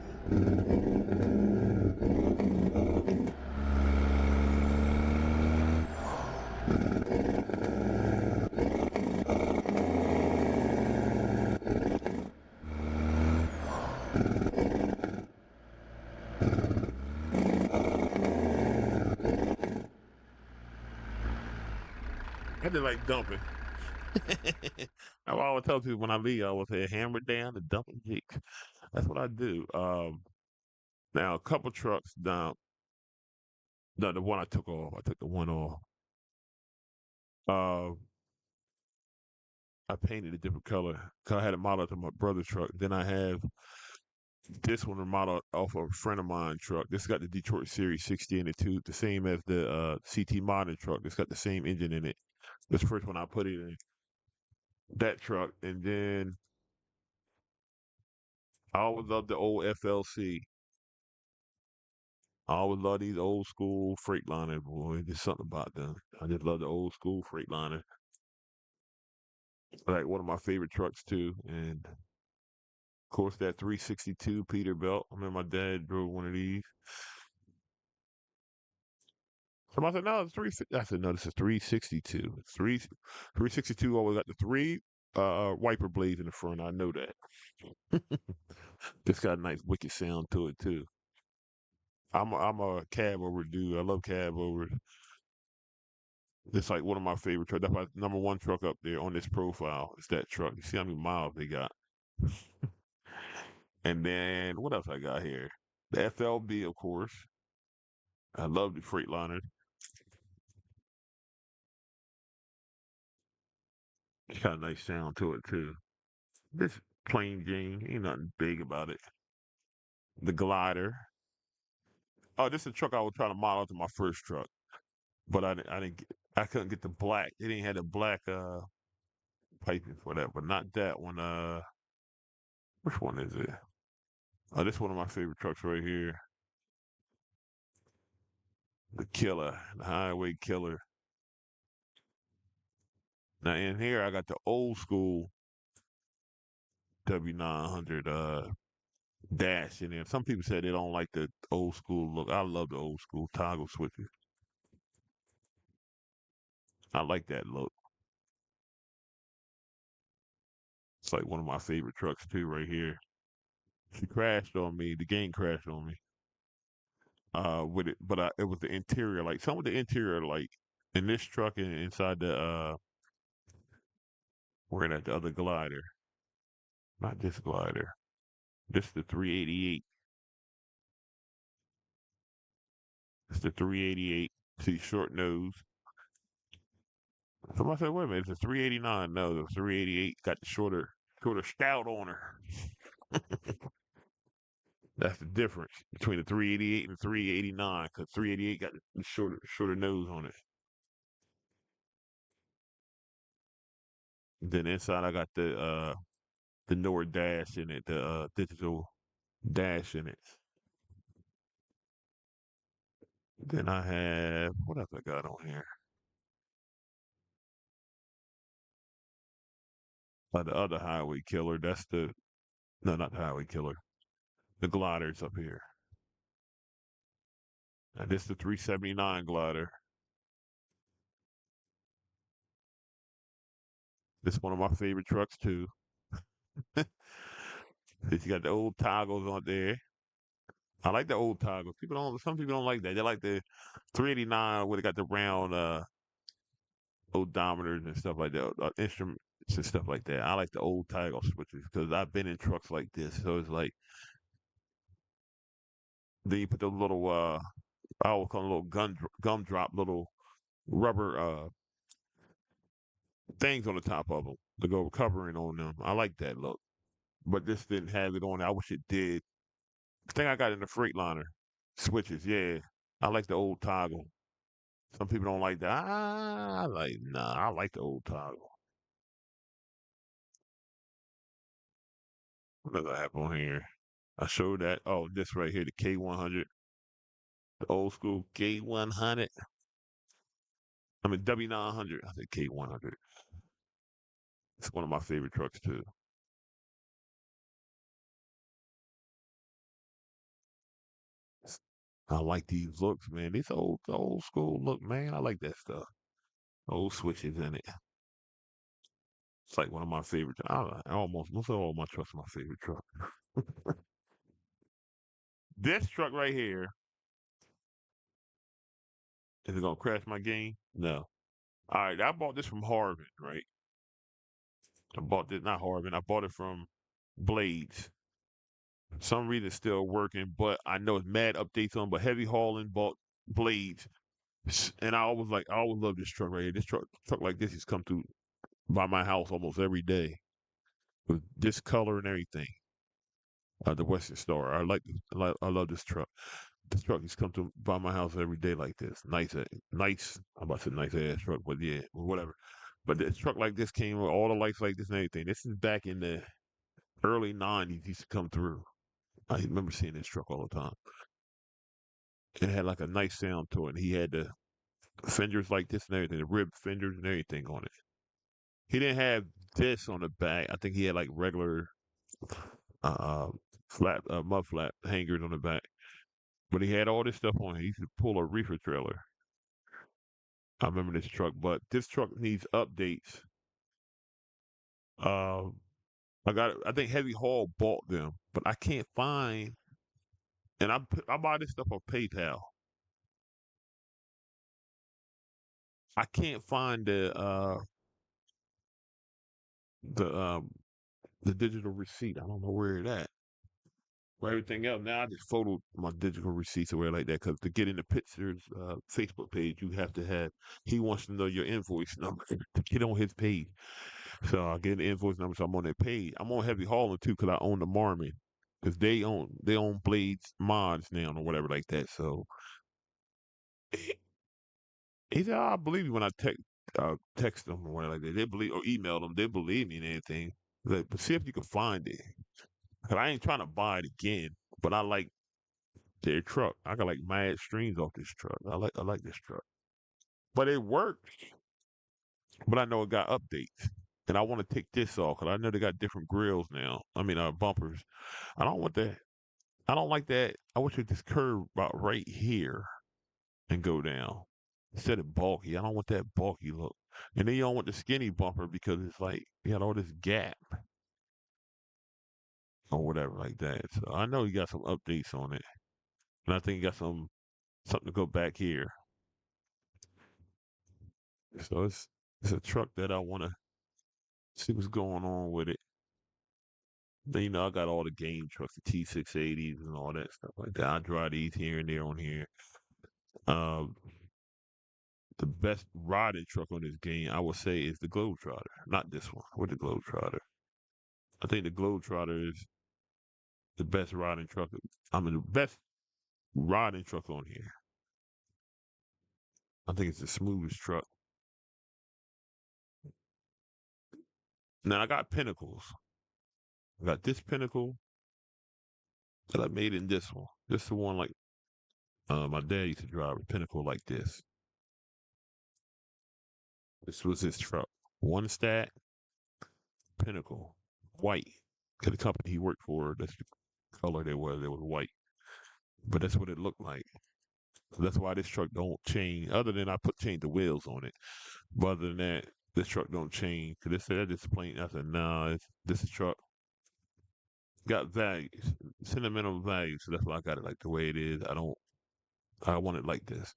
I did like dumping. I always tell people when I leave, I always say hammer down the dumping jakes. That's what I do. Now a couple trucks down. No, the one I took off. I took the one off. Uh, I painted a different color. 'Cause I had it modeled to my brother's truck. Then I have this one modeled off of a friend of mine truck. This got the Detroit Series 60 in it too, the same as the CT Modern truck. It's got the same engine in it. This first one I put it in that truck, and then I always loved the old FLC. I always love these old school Freightliner, boy. There's something about them. I just love the old school Freightliner. Like one of my favorite trucks too. And of course that 362 Peterbilt. I remember my dad drove one of these. Somebody said, no, it's 360. I said, no, this is 362. It's 362 always got the three wiper blades in the front. I know that. This got a nice wicked sound to it too. I'm a cab over dude. I love cab overs. It's like one of my favorite trucks. That's my number one truck up there on this profile. It's that truck. You see how many miles they got. And then what else I got here? The FLB, of course. I love the Freightliner. It's got a nice sound to it too. This plain Jane, ain't nothing big about it. The glider. Oh, this is a truck I was trying to model to my first truck, but I didn't get, I couldn't get the black. It didn't have the black piping for that, but not that one. Which one is it? Oh, this is one of my favorite trucks right here. The Killer, the Highway Killer. Now in here I got the old school W900 dash in there. Some people said they don't like the old school look. I love the old school toggle switches. I like that look. It's like one of my favorite trucks too, right here. She crashed on me. The game crashed on me. With it, but it was the interior. Like some of the interior, like in this truck and inside the we're at the other glider, not this glider. This the 388. It's the 388. See, short nose. Somebody said, wait a minute, it's a 389. No, the 388 got the shorter stout on her. That's the difference between the 388 and the 389, because 388 got the shorter nose on it. Then inside I got the newer dash in it, the digital dash in it. Then I have what else I got on here? The other highway killer. That's the no, not the highway killer. The gliders up here. And this the 379 glider. This is one of my favorite trucks too. You got the old toggles on there. I like the old toggles. Some people don't like that. They like the 389 where they got the round odometers and stuff like that, instruments and stuff like that. I like the old toggle switches because I've been in trucks like this. So it's like then you put the little I would call them little gumdrop little rubber things on the top of them to go covering on them. I like that look, but this didn't have it on. I wish it did. The thing I got in the Freightliner switches. Yeah, I like the old toggle. Some people don't like that. I like nah. I like the old toggle. What does I have on here? I showed that. Oh, this right here, the K100, the old school K100. I mean W900. I said K100. It's one of my favorite trucks too. I like these looks, man. These old school look, man. I like that stuff. Old switches in it. It's like one of my favorite. I almost most of all my trucks are my favorite truck. This truck right here is it gonna crash my game? No. All right, I bought this from Harvard, right? I bought this not Harbin. I bought it from Blades. Some reason it's still working, but I know it's mad updates on. But heavy hauling bought Blades, and I always love this truck right here. This truck like this has come through by my house almost every day with this color and everything. The Western Star. I love this truck. This truck has come to by my house every day like this. Nice. I'm about to say nice ass truck, but yeah, whatever. But this truck like this came with all the lights like this and everything. This is back in the early '90s. Used to come through. I remember seeing this truck all the time. It had like a nice sound to it. He had the fenders like this and everything, the rib fenders and everything on it. He didn't have this on the back. I think he had like regular uh flat mud flap hangers on the back. But he had all this stuff on it. He used to pull a reefer trailer. I remember this truck, but this truck needs updates. Uh, I think Heavy Haul bought them, but I can't find. And I buy this stuff on PayPal. I can't find the um the digital receipt. I don't know where it at. For everything else, now I just photo my digital receipts or where like that because to get in the pictures Facebook page, you have to have. He wants to know your invoice number to get on his page. So I get the invoice number, so I'm on that page. I'm on Heavy Hauling too because I own the Marmon because they own Blades Mods now or whatever like that. So he said, "I believe you when I text them or whatever like that. They believe or email them. They believe me in anything. But see if you can find it. Cause I ain't trying to buy it again, but I like their truck. I got like mad streams off this truck. I like this truck, but it works. But I know it got updates, and I want to take this off because I know they got different grills now. I mean, bumpers. I don't want that. I don't like that. I wish it just curve about right here and go down instead of bulky. I don't want that bulky look. And then you don't want the skinny bumper because it's like you got all this gap or whatever like that. So I know you got some updates on it, and I think you got something to go back here. So it's a truck that I want to see what's going on with it. Then I got all the game trucks, the T680s and all that stuff like that. I drive these here and there on here. Um, the best riding truck on this game, I would say, is the Globetrotter. Not this one, with the Globetrotter. I think the Globetrotter is the best riding truck. I mean, the best riding truck on here. I think it's the smoothest truck. Now I got Pinnacles. I got this Pinnacle that I made in this one. This is the one like my dad used to drive a Pinnacle like this. This was his truck. One stack Pinnacle, white. Cause the company he worked for, that's the color they was. It was white, but that's what it looked like. So that's why this truck don't change. Other than I change the wheels on it, but other than that, this truck don't change. Cause they said that just plain. I said, nah, this truck got values, sentimental value. So that's why I got it like the way it is. I want it like this.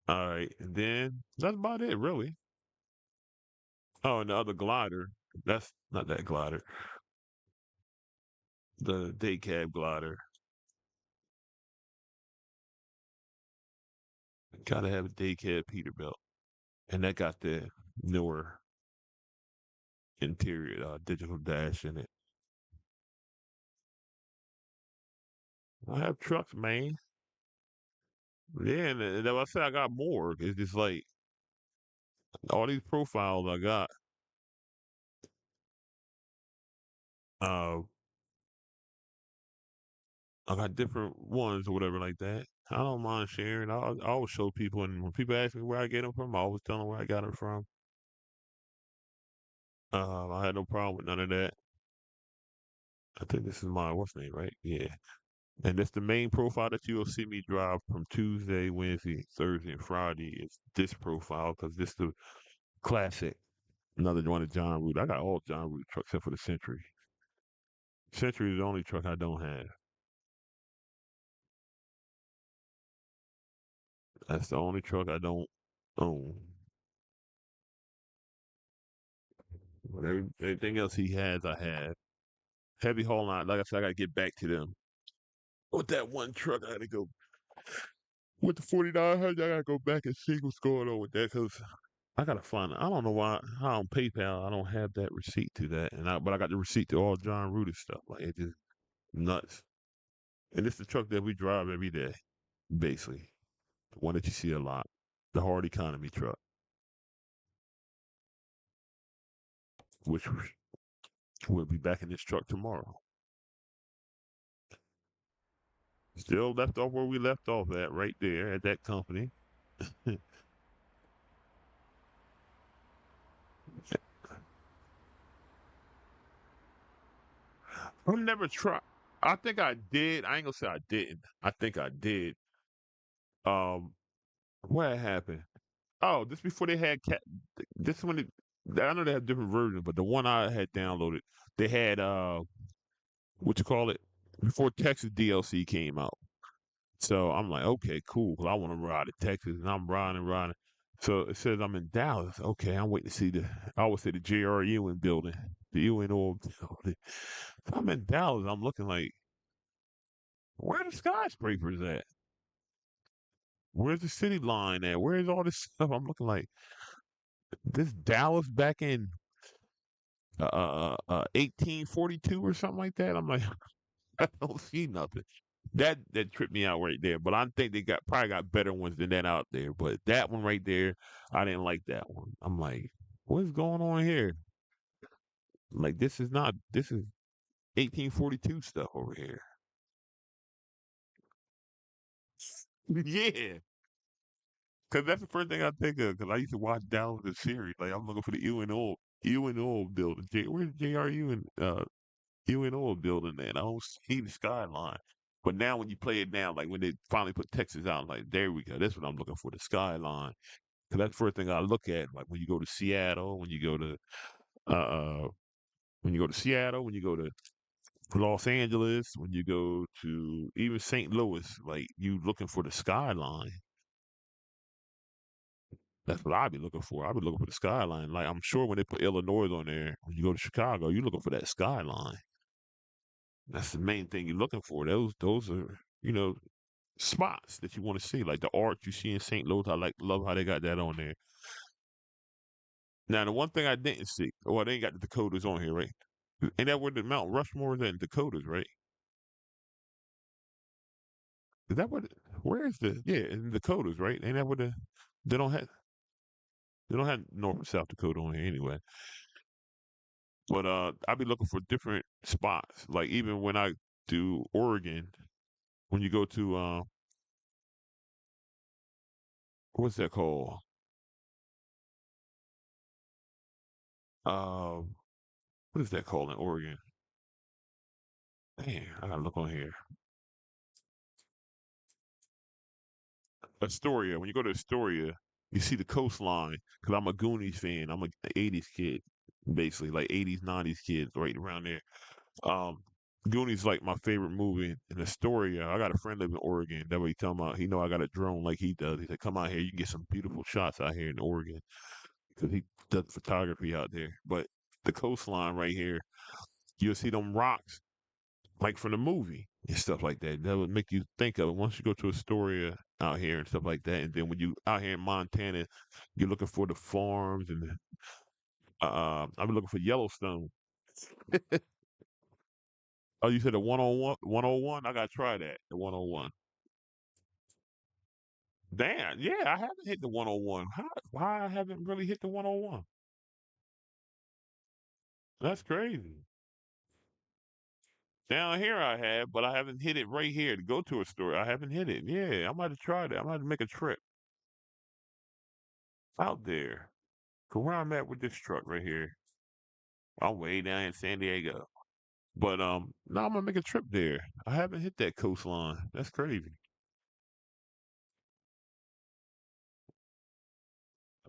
All right, and then that's about it, really. Oh, and the other glider. That's not that glider. The day cab glider. Gotta have a day cab Peterbilt. And that got the newer interior digital dash in it. I have trucks, man. Yeah, and I said I got more. It's just like all these profiles I got. Uh, I got different ones or whatever like that. I don't mind sharing. I always show people, and when people ask me where I get them from, I always tell them where I got them from. I had no problem with none of that. I think this is my what's name, right? Yeah. And that's the main profile that you'll see me drive from Tuesday, Wednesday, Thursday, and Friday. Is this profile because this the classic. Another one of John Root. I got all John Root trucks except for the Century. Century is the only truck I don't have. That's the only truck I don't own. But everything else he has, I have. Heavy haul line. Like I said, I gotta get back to them. With that one truck, I gotta go with the 4900. I gotta go back and see what's going on with that because I gotta find. I don't know why. How on PayPal I don't have that receipt to that, but I got the receipt to all John Ruder stuff. Like it just nuts. And it's the truck that we drive every day, basically. The one that you see a lot, the hard economy truck, which we'll be back in this truck tomorrow. Still left off where we left off at, right there at that company. I never tried. I think I did. I ain't gonna say I didn't. I think I did. Um, what happened? Oh, this before they had cat. This one, I know they have different versions, but the one I had downloaded, they had what you call it before Texas DLC came out. So I'm like, okay, cool. 'Cause I want to ride to Texas, and I'm riding, riding. So it says I'm in Dallas. Okay, I'm waiting to see the. I always say the JRU building, the UNO building. So I'm in Dallas. I'm looking like, where are the skyscrapers at? Where's the city line at? Where's all this stuff? I'm looking like this Dallas back in 1842 or something like that. I'm like, I don't see nothing. That tripped me out right there. But I think they probably got better ones than that out there. But that one right there, I didn't like that one. I'm like, what's going on here? Like this is 1842 stuff over here. Yeah, because that's the first thing I think of. Because I used to watch Dallas the series. Like I'm looking for the UNO building. Where's JRU and UNO building? At? I don't see the skyline. But now when you play it now, like when they finally put Texas out, like there we go. That's what I'm looking for, the skyline. Because that's the first thing I look at. Like when you go to Seattle, uh, uh when you go to Seattle, when you go to Los Angeles, when you go to even St. Louis, like you looking for the skyline. That's what I'd be looking for. I'd be looking for the skyline. Like I'm sure when they put Illinois on there, when you go to Chicago, you're looking for that skyline. That's the main thing you're looking for. Those are spots that you want to see, like the art you see in St. Louis. I love how they got that on there. Now the one thing I didn't see, well, they ain't got the Dakotas on here, right? Ain't that where the Mount Rushmore is in Dakotas, right? Is that what? Where is the? Yeah, in Dakotas, right? Ain't that what they don't have? They don't have North and South Dakota on here anyway. But I be looking for different spots. Like even when I do Oregon, when you go to what's that called? Um, what is that called in Oregon? Man, I gotta look on here. Astoria. When you go to Astoria, you see the coastline. Because I'm a Goonies fan. I'm a '80s kid, basically like '80s, '90s kids, right around there. Um, Goonies like my favorite movie. In Astoria, I got a friend live in Oregon. That way he tell me, he know I got a drone like he does. He said, "Come out here, you can get some beautiful shots out here in Oregon." Because he does photography out there. But the coastline right here, you'll see them rocks like from the movie and stuff like that. That would make you think of it. Once you go to Astoria out here and stuff like that, and then when you out here in Montana, you're looking for the farms and I'm looking for Yellowstone. Oh, you said the 101, 101? I gotta try that. The 101. Damn, yeah, I haven't hit the 101. Why I haven't really hit the 101? That's crazy. Down here I have, but I haven't hit it right here to go to a store. I haven't hit it. Yeah, I might have tried it. I might make a trip out there. Cause where I'm at with this truck right here, I'm way down in San Diego. But now I'm gonna make a trip there. I haven't hit that coastline. That's crazy.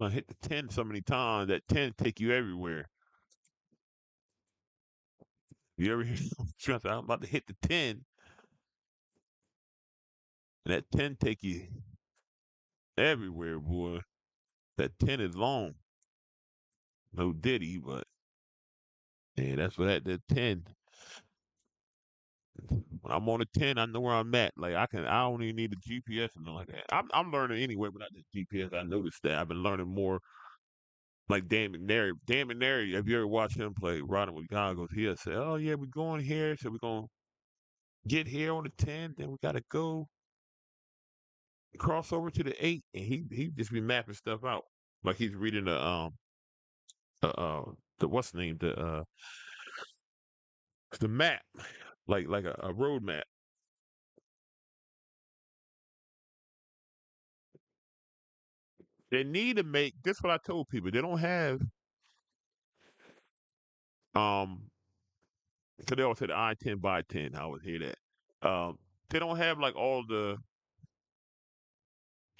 I hit the 10 so many times. That 10 take you everywhere. You ever hear stress? I'm about to hit the 10, and that 10 take you everywhere, boy. That 10 is long. No diddy, but And that's what at the 10. When I'm on a 10, I know where I'm at. Like I don't even need a GPS and nothing like that. I'm learning anyway without the GPS. I noticed that I've been learning more. Like Dan McNary. Dan McNary, have you ever watched him play riding with goggles? He'll say, "Oh yeah, we're going here, so we're gonna get here on the 10, then we gotta go cross over to the 8," and he just be mapping stuff out like he's reading the what's the name the map like a road map. They need to make this. What I told people, they don't have um because they always said I-10 by 10. I would hear that. They don't have like all the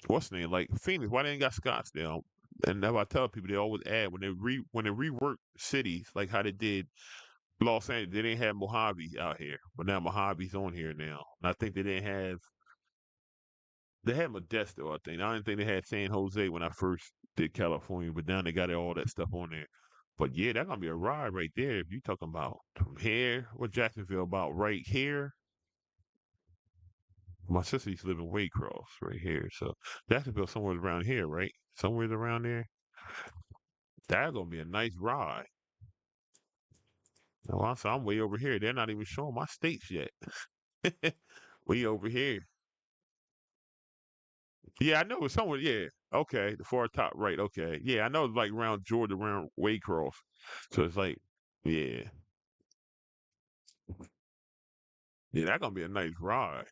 what's the name like Phoenix. Why they ain't got Scottsdale? And that's what I tell people. They always add when they rework cities like how they did Los Angeles. They didn't have Mojave out here, but now Mojave's on here now. And I think they didn't have. They had Modesto, I think. I didn't think they had San Jose when I first did California, but now they got all that stuff on there. But yeah, that's gonna be a ride right there. If you talking about from here, what Jacksonville about right here. My sister used to live in Waycross right here, so Jacksonville somewhere around here, right? Somewhere around there. That's gonna be a nice ride. Well, so I'm way over here. They're not even showing my states yet. We over here. Yeah, I know it's somewhere. Yeah. Okay. The far top right. Okay. Yeah, I know it's like around Georgia, around Waycross. So it's like, yeah. Yeah, that's gonna be a nice ride.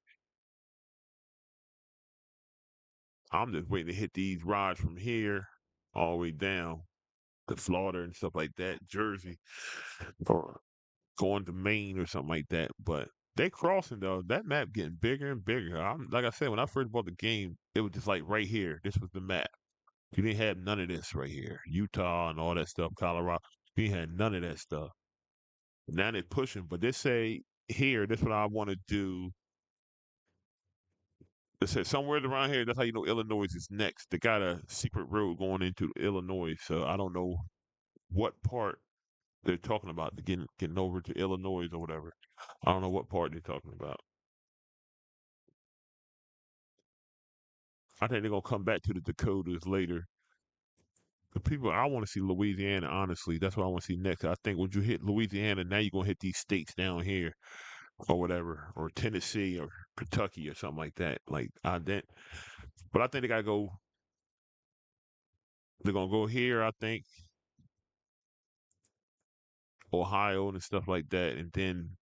I'm just waiting to hit these rides from here all the way down to Florida and stuff like that, Jersey, or going to Maine or something like that. But they crossing though. That map getting bigger and bigger. I'm like I said, when I first bought the game, it was just like right here. This was the map. You didn't have none of this right here. Utah and all that stuff, Colorado. You ain't had none of that stuff. Now they're pushing, but they say here, this is what I want to do. They said somewhere around here, that's how you know Illinois is next. They got a secret road going into Illinois, so I don't know what part they're talking about to getting over to Illinois or whatever. I don't know what part they're talking about. I think they're gonna come back to the Dakotas later. The people I want to see Louisiana, honestly, that's what I want to see next. I think when you hit Louisiana, now you're gonna hit these states down here or whatever, or Tennessee or Kentucky or something like that. Like I didn't, but I think they gotta go. They're gonna go here, I think, Ohio and stuff like that, and then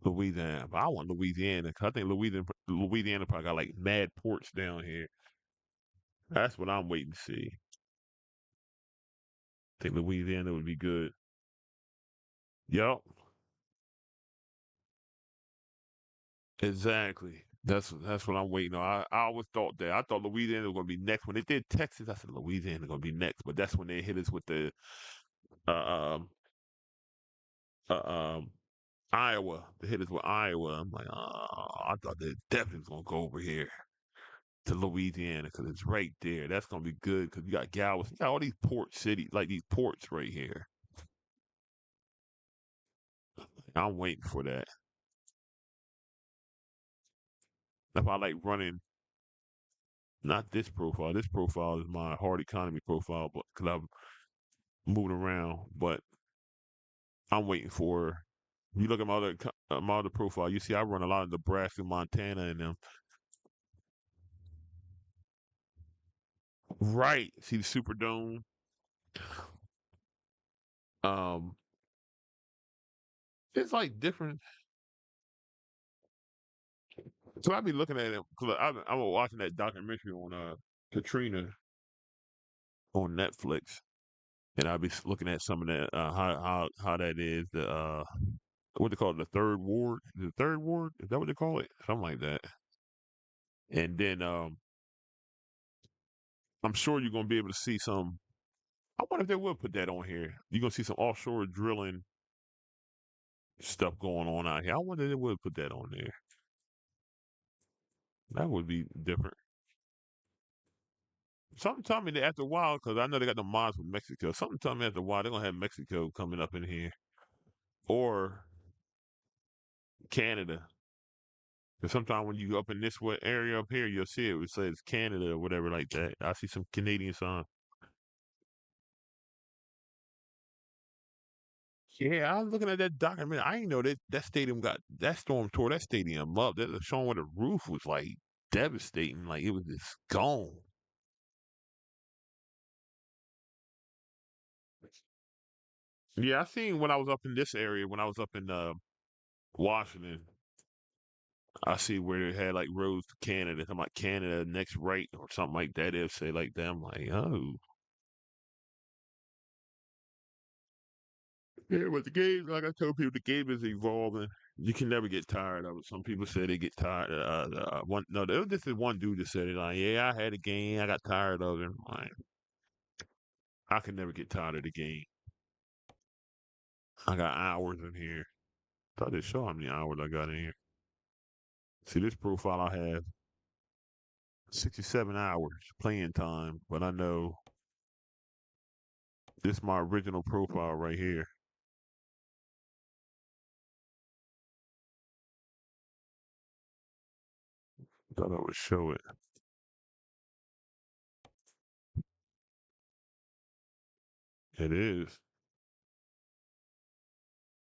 Louisiana. But I want Louisiana because I think Louisiana probably got like mad ports down here. That's what I'm waiting to see. I think Louisiana would be good. Yup, exactly. That's what I'm waiting on. I always thought that. I thought Louisiana was gonna be next. When they did Texas, I said Louisiana gonna be next. But that's when they hit us with the uh, um uh, um Iowa. They hit us with Iowa. I'm like, I thought they definitely was gonna go over here to Louisiana because it's right there. That's gonna be good because you got Galveston, you got all these port cities, like these ports right here. I'm waiting for that. That's why I like running. Not this profile. This profile is my hard economy profile, but because I'm moving around. But I'm waiting for. You look at my other profile. You see, I run a lot of Nebraska, Montana, and them. Right. See the Superdome. Um, it's like different. So I be looking at it because I'm watching that documentary on Katrina on Netflix, and I'll be looking at some of that how that is the what they call it, the third ward. The third ward, is that what they call it? Something like that. And then I'm sure you're gonna be able to see some. I wonder if they will put that on here. You're gonna see some offshore drilling stuff going on out here. I wonder if they would put that on there. That would be different. Something told me that after a while, because I know they got the mods with Mexico. Something told me after a while they're gonna have Mexico coming up in here or Canada. Because sometimes when you up in this area up here, you'll see it. It says Canada or whatever like that. I see some Canadian sign. Yeah, I was looking at that document. I didn't know that stadium got that storm tore that stadium up. That was showing where the roof was like devastating, like it was just gone. Yeah, I seen when I was up in this area, when I was up in Washington, I see where they had like roads to Canada. I'm like Canada next right or something like that. They'll say like that. I'm like, oh. Yeah, but the game, like I told people, the game is evolving. You can never get tired of it. Some people say they get tired. This is one dude that said it. Like, yeah, I had a game, I got tired of it. Like, I can never get tired of the game. I got hours in here. Thought they show how many hours I got in here. See, this profile I have 67 hours playing time, but I know this is my original profile right here. Thought I would show it. It is.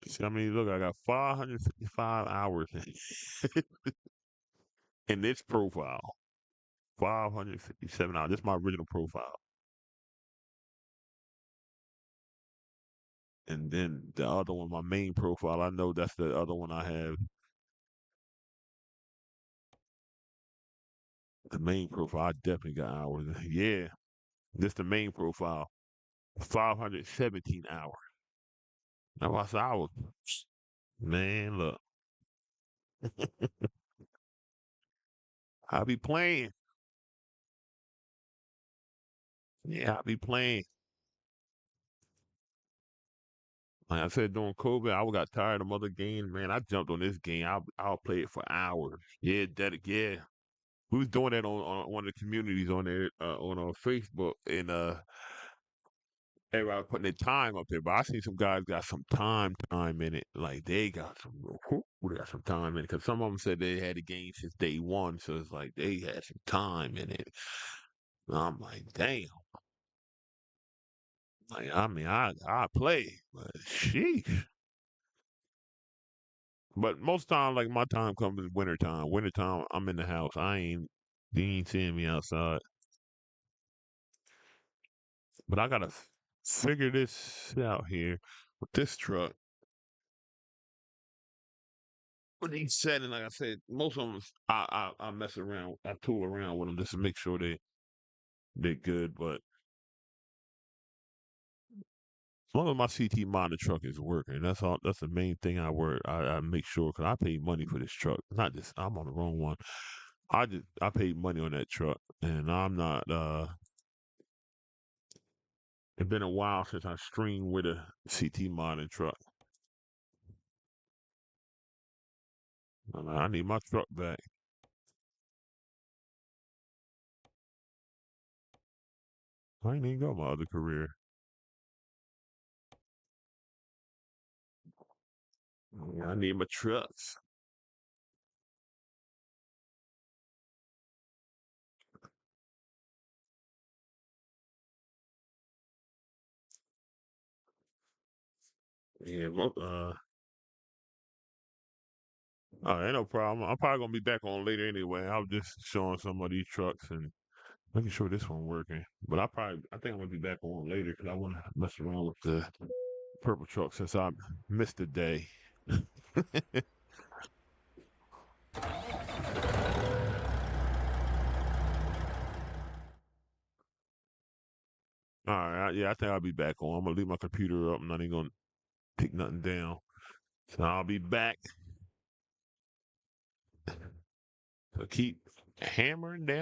See, I mean, look, I got 555 hours in this profile. 557 hours. This is my original profile. And then the other one, my main profile, I know that's the other one I have. The main profile, I definitely got hours. Yeah, this the main profile. 517 hours. Now I said, man, look, I be playing. Yeah, I be playing. Like I said, during COVID, I got tired of other games. Man, I jumped on this game. I'll play it for hours. Yeah, yeah. We was doing that on one of the communities on there on Facebook, and everybody putting their time up there. But I seen some guys got some time in it. Like they got they got some time in it. Because some of them said they had the game since day one, so it's like they had some time in it. And I'm like, damn. Like I mean, I play, but sheesh. But most time, like my time comes in winter time. Winter time, I'm in the house. You ain't seeing me outside. But I gotta figure this out here with this truck. With these settings, like I said, most of them I mess around, I tool around with them just to make sure they're good. But as long as my CT monitor truck is working, that's all. That's the main thing I work. I make sure because I pay money for this truck. Not just I'm on the wrong one. I paid money on that truck, and I'm not. It's been a while since I streamed with a CT monitor truck. I need my truck back. I ain't even got my other career. Yeah, I need my trucks. Yeah, ain't no problem. I'm probably gonna be back on later anyway. I was just showing some of these trucks and making sure this one working. But I think I'm gonna be back on later because I want to mess around with the purple truck since I missed a day. All right, yeah, I think I'll be back on. I'm gonna leave my computer up. I'm not even gonna take nothing down. So I'll be back. So keep hammering down.